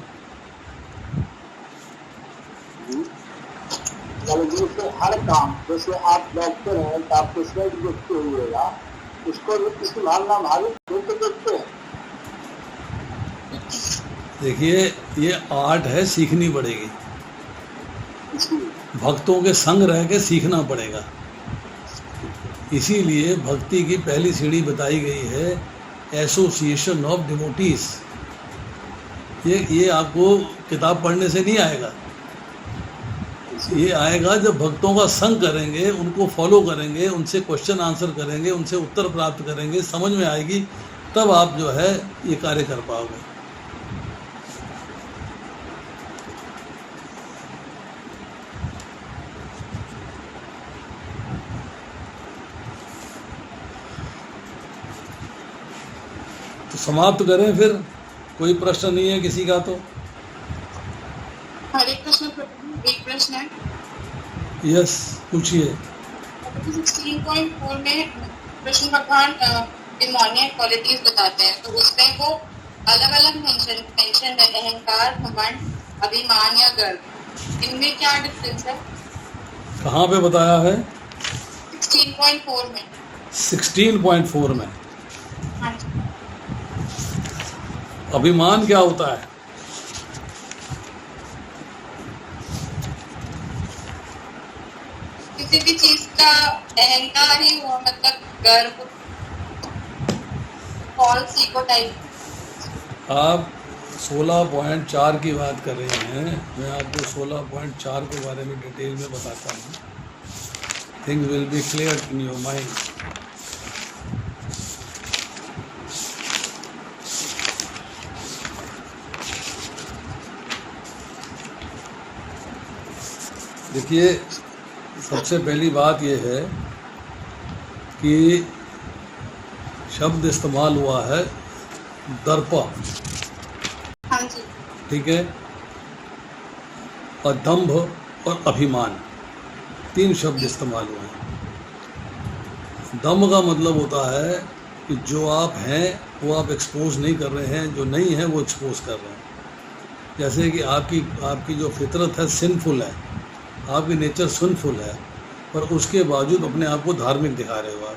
जैसे हर काम, जैसे आप डॉक्टर हैं तो आपको स्वेट देखते हुएगा, उसको भी कृष्ण भावना भावित होकर देखते हैं। देखिए, ये आर्ट है, सीखनी पड़ेगी, भक्तों के संग रह के सीखना पड़ेगा। इसीलिए भक्ति की पहली सीढ़ी बताई गई है, एसोसिएशन ऑफ डिवोटीज। ये आपको किताब पढ़ने से नहीं आएगा, ये आएगा जब भक्तों का संग करेंगे, उनको फॉलो करेंगे, उनसे क्वेश्चन आंसर करेंगे, उनसे उत्तर प्राप्त करेंगे, समझ में आएगी, तब आप जो है ये कार्य कर पाओगे। तो समाप्त करें फिर, कोई प्रश्न नहीं है किसी का? तो हरे कृष्ण प्रभु, एक प्रश्न है। यस, पूछिए। 16.4 में कृष्ण भगवान डिमोनियन क्वालिटीज बताते हैं, तो उसमें वो अलग अलग मेंशन है, अहंकार, घमंड, अभिमान या गर्व, इनमें क्या डिफरेंस है? कहाँ पे बताया है? 16.4 में। 16.4 में हाँ जी। अभिमान क्या होता है? किसी भी चीज का अहंकार ही हो, मतलब गर्व, फॉल्स ईगो टाइप। आप 16.4 की बात कर रहे हैं, मैं आपको 16.4 के बारे में डिटेल में बताता हूँ। Things will be clear in your mind. देखिए, सबसे पहली बात यह है कि शब्द इस्तेमाल हुआ है दर्प, हाँ जी। ठीक है, और दंभ और अभिमान, 3 शब्द इस्तेमाल हुए हैं। दंभ का मतलब होता है कि जो आप हैं वो आप एक्सपोज नहीं कर रहे हैं, जो नहीं है वो एक्सपोज कर रहे हैं। जैसे कि आपकी जो फितरत है सिनफुल है, आपकी नेचर सिनफुल है, पर उसके बावजूद अपने आप को धार्मिक दिखा रहे हो आप।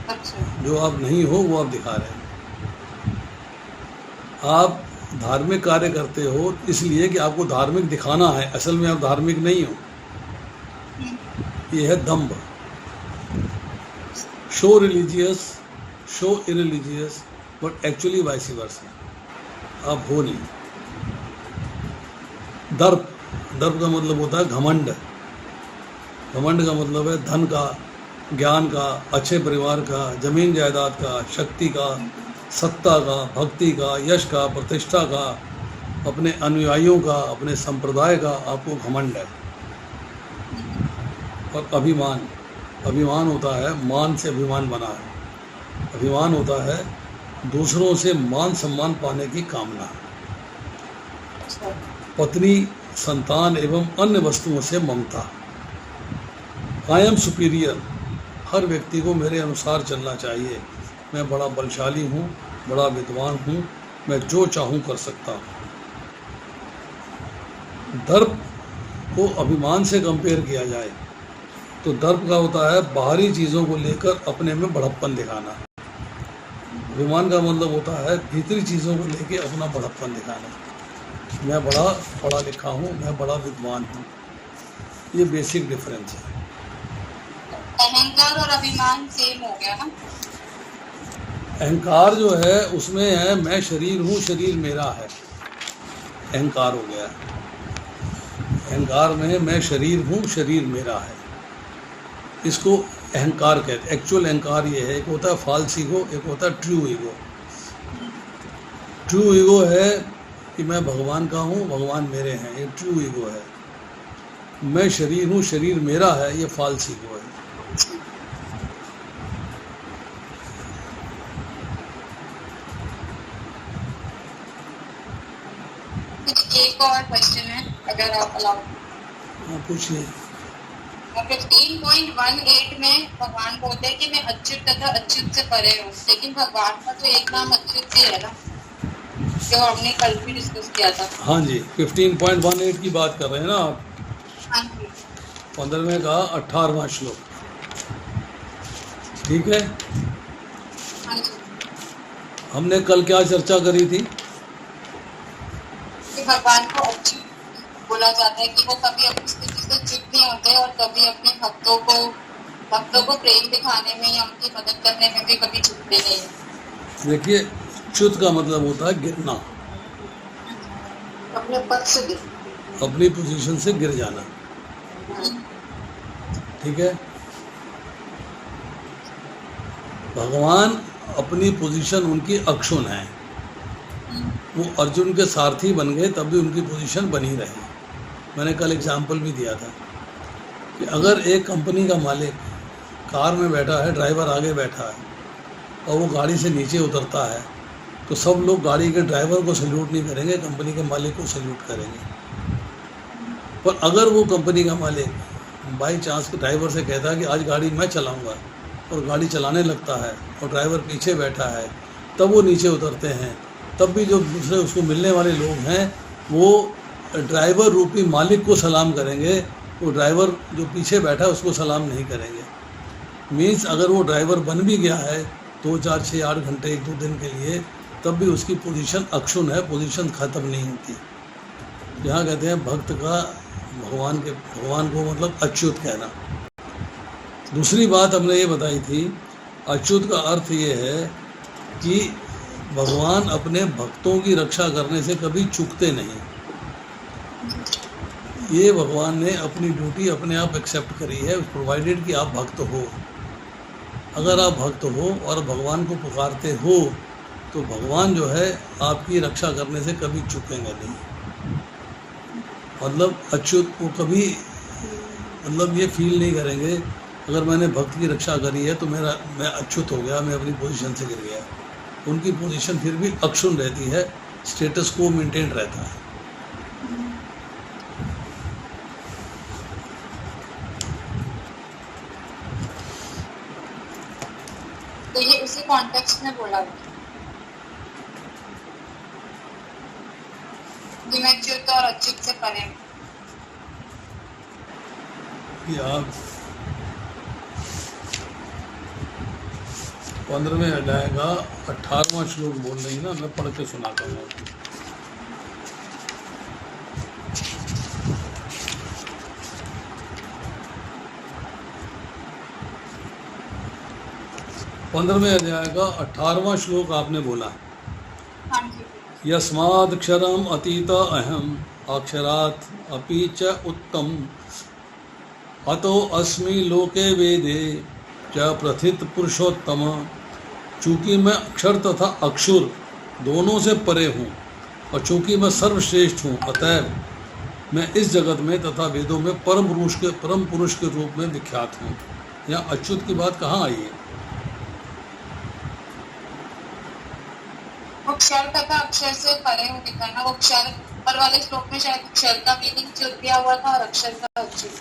अच्छा। जो आप नहीं हो वो आप दिखा रहे हैं। आप धार्मिक कार्य करते हो इसलिए कि आपको धार्मिक दिखाना है, असल में आप धार्मिक नहीं हो। ये है दंभ। Show religious, show irreligious, but actually vice versa, आप हो नहीं। दर्प, दर्प का मतलब होता है घमंड। घमंड का मतलब है धन का, ज्ञान का, अच्छे परिवार का, जमीन जायदाद का, शक्ति का, सत्ता का, भक्ति का, यश का, प्रतिष्ठा का, अपने अनुयायियों का, अपने संप्रदाय का आपको घमंड है। और अभिमान, अभिमान होता है मान से अभिमान बना है। अभिमान होता है दूसरों से मान सम्मान पाने की कामना। पत्नी, संतान एवं अन्य वस्तुओं से ममता। आई एम सुपीरियर, हर व्यक्ति को मेरे अनुसार चलना चाहिए। मैं बड़ा बलशाली हूँ, बड़ा विद्वान हूँ, मैं जो चाहूँ कर सकता हूँ। दर्प को अभिमान से कंपेयर किया जाए तो दर्प का होता है बाहरी चीज़ों को लेकर अपने में बड़प्पन दिखाना। अभिमान का मतलब होता है भीतरी चीज़ों को लेकर अपना बड़प्पन दिखाना। मैं बड़ा पढ़ा लिखा हूँ, मैं बड़ा विद्वान हूँ। ये बेसिक डिफरेंस है। अहंकार और अभिमान सेम हो गया ना। अहंकार जो है उसमें है मैं शरीर हूँ, शरीर मेरा है, अहंकार हो गया। अहंकार में मैं शरीर हूँ, शरीर मेरा है, इसको अहंकार कहते हैं। एक्चुअल अहंकार ये है, एक होता है फॉल्स ईगो, एक होता है ट्रू ईगो। ट्रू ईगो है कि मैं भगवान का हूँ, भगवान मेरे हैं, ये ट्रू ईगो है। मैं शरीर हूँ, शरीर मेरा है, ये फॉल्स ईगो है। एक और क्वेश्चन है अगर आप अलाउ। हाँ पूछिए। 15.18 में भगवान बोलते हैं कि मैं अच्युत तथा अच्युत से परे हूँ, लेकिन भगवान का तो एक नाम अच्युत ही है ना, जो हमने कल भी डिस्कस किया था। हाँ जी, 15.18 की बात कर रहे हैं ना आप। हाँ जी। 15वें का 18वां श्लोक, ठीक है। हाँ जी। हमने कल क्या चर्चा करी थी? कि भगवान को अच्युत बोला जाता है कि वो कभी अपनी स्थिति से च्युत नहीं होते और कभी अपने भक्तों को प्रेम दिखाने में या उनकी मदद करने में भी कभी चूकते नहीं है। देखिए, च्युत का मतलब होता है गिरना, अपने पद से गिर, अपनी पोजीशन से गिर जाना, ठीक है। भगवान अपनी पोजीशन उनकी अक्षुण है। वो अर्जुन के सारथी बन गए तब भी उनकी पोजीशन बनी रही। मैंने कल एग्जाम्पल भी दिया था कि अगर एक कंपनी का मालिक कार में बैठा है, ड्राइवर आगे बैठा है और वो गाड़ी से नीचे उतरता है तो सब लोग गाड़ी के ड्राइवर को सल्यूट नहीं करेंगे, कंपनी के मालिक को सल्यूट करेंगे। पर अगर वो कंपनी का मालिक बाई चांस के ड्राइवर से कहता है कि आज गाड़ी मैं चलाऊँगा और गाड़ी चलाने लगता है और ड्राइवर पीछे बैठा है, तब वो नीचे उतरते हैं। तब भी जो दूसरे उसको मिलने वाले लोग हैं वो ड्राइवर रूपी मालिक को सलाम करेंगे, वो ड्राइवर जो पीछे बैठा है उसको सलाम नहीं करेंगे। मीन्स अगर वो ड्राइवर बन भी गया है 2, 4, 6, 8 घंटे 1-2 दिन के लिए, तब भी उसकी पोजीशन अक्षुण है, पोजीशन ख़त्म नहीं होती। यहाँ कहते हैं भक्त का भगवान को मतलब अच्युत कहना। दूसरी बात हमने ये बताई थी, अच्युत का अर्थ ये है कि भगवान अपने भक्तों की रक्षा करने से कभी चूकते नहीं। ये भगवान ने अपनी ड्यूटी अपने आप एक्सेप्ट करी है, प्रोवाइडेड कि आप भक्त हो। अगर आप भक्त हो और भगवान को पुकारते हो तो भगवान जो है आपकी रक्षा करने से कभी चूकेंगे नहीं। मतलब अच्युत को कभी मतलब ये फील नहीं करेंगे अगर मैंने भक्त की रक्षा करी है तो मैं अच्युत हो गया, मैं अपनी पोजीशन से गिर गया। उनकी पोजीशन फिर भी अक्षुण रहती है, स्टेटस को मेंटेन रहता है। तो ये उसी कॉन्टेक्स्ट में बोला कि मैं च्युत और अच्युत से परे। आप 15वें अध्याय का 18वां श्लोक बोल रही ना, मैं पढ़ के सुनाता हूँ। 15वें अध्याय का 18वां श्लोक आपने बोला, हाँ जी। यस्मादक्षरम अतीत अहम अक्षरात् अपि च उत्तम अतो अस्मि लोके वेदे च प्रथित पुरुषोत्तम। चूँकि मैं अक्षर तथा अक्षुर दोनों से परे हूँ और चूँकि मैं सर्वश्रेष्ठ हूँ, अतएव मैं इस जगत में तथा वेदों में परम पुरुष के रूप में विख्यात हूँ। यहाँ अच्युत की बात कहाँ आई है? वो क्षर तथा अक्षर से परे हो लिखा है ना, वो क्षर पर वाले श्लोक में शायद क्षर का मीनिंग च्युत दिया हुआ था और अक्षर का अच्युत।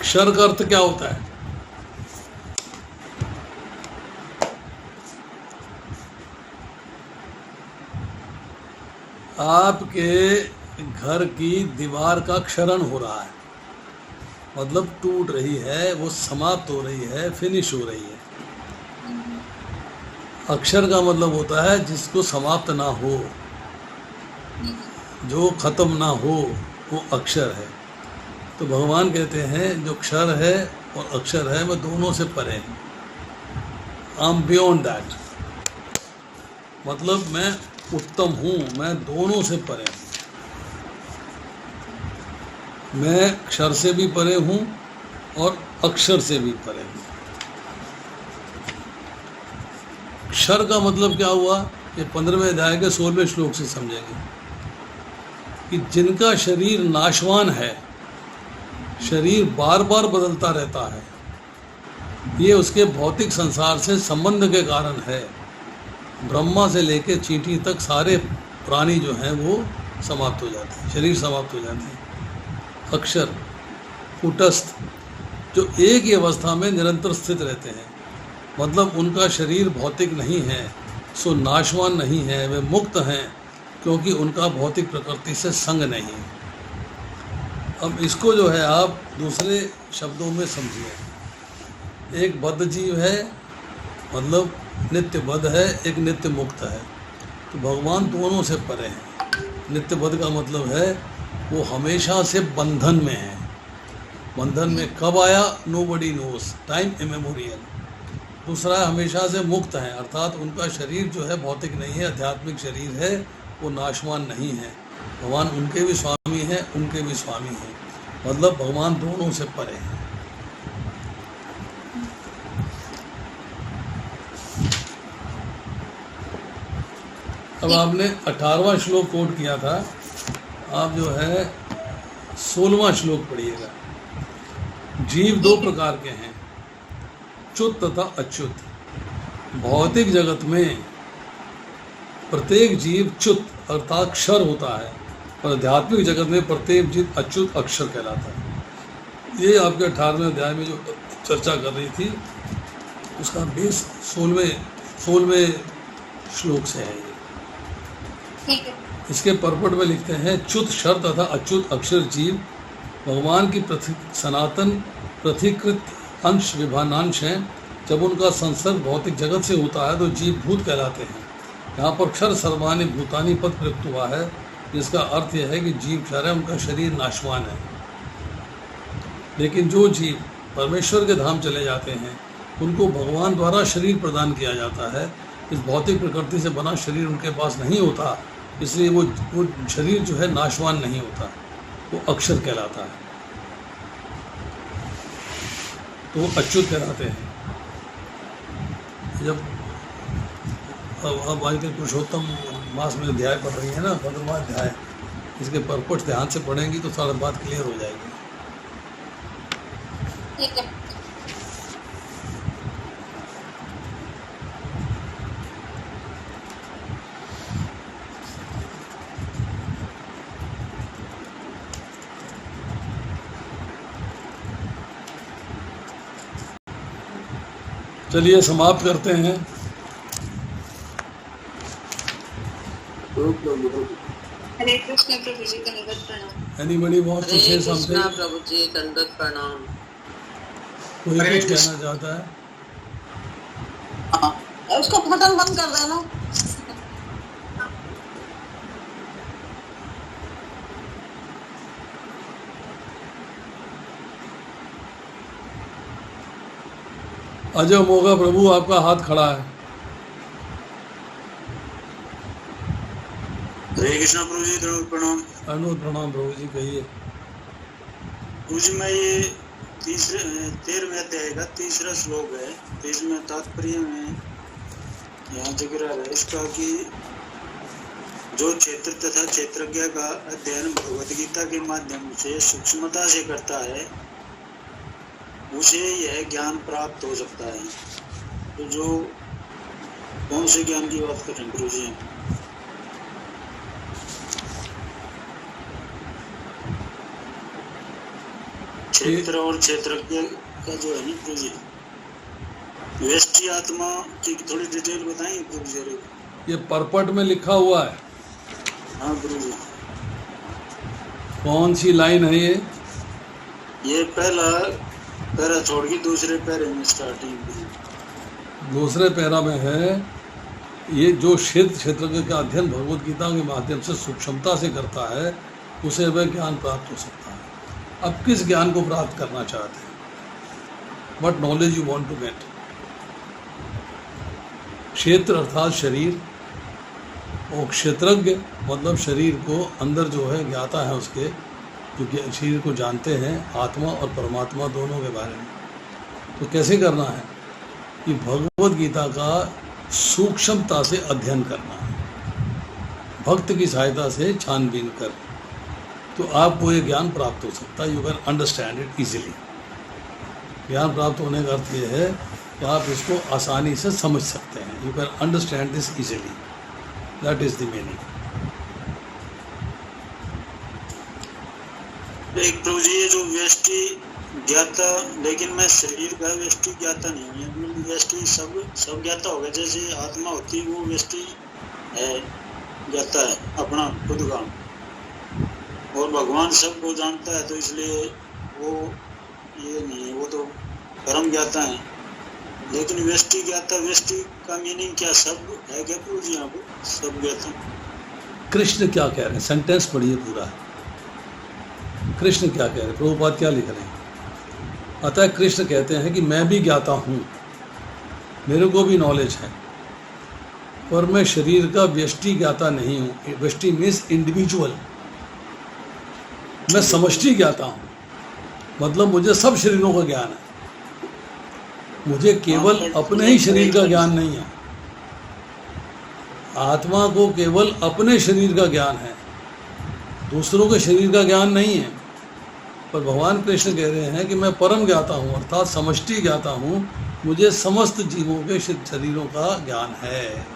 क्षर का अर्थ क्या होता है? आपके घर की दीवार का क्षरण हो रहा है, मतलब टूट रही है, वो समाप्त हो रही है, फिनिश हो रही है। अक्षर का मतलब होता है जिसको समाप्त ना हो, जो खत्म ना हो, वो अक्षर है। तो भगवान कहते हैं जो क्षर है और अक्षर है मैं दोनों से परे हूँ। आई एम बियॉन्ड दैट, मतलब मैं उत्तम हूँ, मैं दोनों से परे हूँ। मैं क्षर से भी परे हूँ और अक्षर से भी परे हूँ। क्षर का मतलब क्या हुआ, ये 15वें अध्याय के 16वें श्लोक से समझेंगे कि जिनका शरीर नाशवान है, शरीर बार बार बदलता रहता है, ये उसके भौतिक संसार से संबंध के कारण है। ब्रह्मा से लेकर चींटी तक सारे प्राणी जो हैं वो समाप्त हो जाते हैं, शरीर समाप्त हो जाते हैं। अक्षर कूटस्थ जो एक ही अवस्था में निरंतर स्थित रहते हैं, मतलब उनका शरीर भौतिक नहीं है, सो नाशवान नहीं है, वे मुक्त हैं क्योंकि उनका भौतिक प्रकृति से संग नहीं। अब इसको जो है आप दूसरे शब्दों में समझिए। एक बद्ध जीव है, मतलब नित्य बद्ध है, एक नित्य मुक्त है। तो भगवान दोनों से परे हैं। नित्य बद्ध का मतलब है वो हमेशा से बंधन में है। बंधन में कब आया, नोबडी नोस, टाइम इमेमोरियल। दूसरा है हमेशा से मुक्त है, अर्थात उनका शरीर जो है भौतिक नहीं है, आध्यात्मिक शरीर है, वो नाशवान नहीं है। भगवान उनके भी स्वामी हैं, उनके भी स्वामी हैं, मतलब भगवान दोनों से परे हैं। अब आपने 18वां श्लोक कोट किया था, आप जो है 16वां श्लोक पढ़िएगा। जीव दो प्रकार के हैं, च्युत तथा अच्युत। भौतिक जगत में प्रत्येक जीव च्युत अर्थात क्षर होता है और आध्यात्मिक जगत में प्रत्येक जीव अच्युत अक्षर कहलाता है। ये आपके 18वें अध्याय में जो चर्चा कर रही थी उसका बेस 16वें श्लोक से है। ये इसके परपट में लिखते हैं, च्युत क्षर तथा अच्युत अक्षर जीव भगवान की सनातन पृथीकृत अंश विभानांश हैं। जब उनका संसर्ग भौतिक जगत से होता है तो जीव भूत कहलाते हैं। यहाँ पर क्षर सर्वाणि भूतानि पद प्रयुक्त हुआ है, जिसका अर्थ यह है कि जीव क्षर है, उनका शरीर नाशवान है। लेकिन जो जीव परमेश्वर के धाम चले जाते हैं उनको भगवान द्वारा शरीर प्रदान किया जाता है। इस भौतिक प्रकृति से बना शरीर उनके पास नहीं होता, इसलिए वो शरीर जो है नाशवान नहीं होता, वो अक्षर कहलाता है, तो वो अच्युत कहलाते हैं। जब अब आजकल पुरुषोत्तम मास में अध्याय पढ़ रही है ना, 15वां अध्याय, इसके परपट ध्यान से पढ़ेंगी तो सारा बात क्लियर हो जाएगी। ठीक है। चलिए समाप्त करते हैं। हरे कृष्ण प्रभु जी, दंडवत प्रणाम। Anybody wants to say something? प्रभु जी, दंडवत प्रणाम। कोई कुछ कहना चाहता है? उसको बटन बंद कर देना। अजय मोगा प्रभु, आपका हाथ खड़ा है। हरे कृष्णा प्रभु जी, दंडवत प्रणाम। अनुरोध प्रणाम प्रभु जी, कहिए। प्रभु जी, मैं ये 13वें अध्याय का 3रा श्लोक है, तो इसमें तात्पर्य में यहाँ जिक्र है इसका कि जो क्षेत्र तथा क्षेत्रज्ञ का अध्ययन भगवत गीता के माध्यम से सूक्ष्मता से करता है उसे यह ज्ञान प्राप्त हो सकता है। तो जो कौन से ज्ञान की बात कर रहे हैं गुरु जी? क्षेत्र और क्षेत्रज्ञ का जो है ना गुरु जी, व्यष्टि आत्मा की थोड़ी डिटेल बताएंगे गुरु जी? ये परपट में लिखा हुआ है। हाँ गुरु जी। कौन सी लाइन है ये? ये पहला पैरा छोड़ के दूसरे पैरे में स्टार्टिंग। दूसरे पैरा में है, ये जो क्षेत्रज्ञ का अध्ययन भगवत गीता के माध्यम से सूक्ष्मता से करता है उसे वह ज्ञान प्राप्त हो सकता है। अब किस ज्ञान को प्राप्त करना चाहते हैं? What knowledge you want to get? क्षेत्र अर्थात शरीर, और क्षेत्रज्ञ मतलब शरीर को अंदर जो है ज्ञाता है उसके, जो शरीर को जानते हैं, आत्मा और परमात्मा दोनों के बारे में। तो कैसे करना है कि भगवत गीता का सूक्ष्मता से अध्ययन करना है, भक्त की सहायता से छानबीन कर, तो आपको ये ज्ञान प्राप्त हो सकता है। You can understand it easily. ज्ञान प्राप्त होने का अर्थ ये है कि आप इसको आसानी से समझ सकते हैं। You can understand this easily, that is the meaning. एक प्रभु जी, ये जो व्यष्टि ज्ञाता, लेकिन मैं शरीर का व्यष्टि ज्ञाता नहीं है। व्यष्टि सब ज्ञाता होगा, जैसे आत्मा होती है वो व्यष्टि है, ज्ञाता है अपना खुद का, और भगवान सबको जानता है, तो इसलिए वो ये नहीं है, वो तो परम ज्ञाता है। लेकिन व्यष्टि ज्ञाता, व्यष्टि का मीनिंग क्या सब है क्या प्रभु जी? यहाँ पर सब ज्ञाता कृष्ण क्या कह रहे हैं? सेंटेंस पढ़िए पूरा। कृष्ण क्या कह रहे हैं? प्रभुपाद क्या लिख रहे हैं? अतः कृष्ण कहते हैं कि मैं भी ज्ञाता हूँ, मेरे को भी नॉलेज है, पर मैं शरीर का व्यष्टि ज्ञाता नहीं हूँ। व्यष्टि मीन्स इंडिविजुअल। मैं समष्टि ज्ञाता हूँ, मतलब मुझे सब शरीरों का ज्ञान है, मुझे केवल अपने ही शरीर का ज्ञान नहीं है। आत्मा को केवल अपने शरीर का ज्ञान है, दूसरों के शरीर का ज्ञान नहीं है। पर भगवान कृष्ण कह रहे हैं कि मैं परम ज्ञाता हूँ, अर्थात समष्टि ज्ञाता हूँ, मुझे समस्त जीवों के शरीरों का ज्ञान है,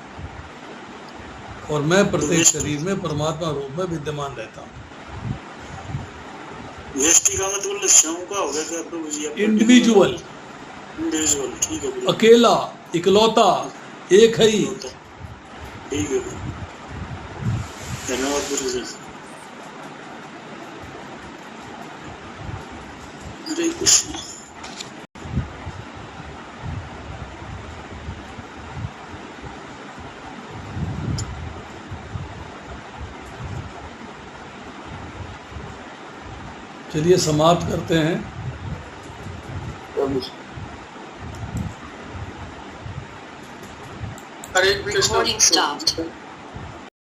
और मैं प्रत्येक शरीर में परमात्मा रूप में विद्यमान रहता हूँ। व्यष्टि का मतलब स्वयं का होगा क्या प्रभु जी? इंडिविजुअल, ठीक है। अकेला, इकलौता, एक ही। ठीक है, धन्यवाद गुरु जी। हरे कृष्ण। चलिए समाप्त करते हैं। Recording stopped.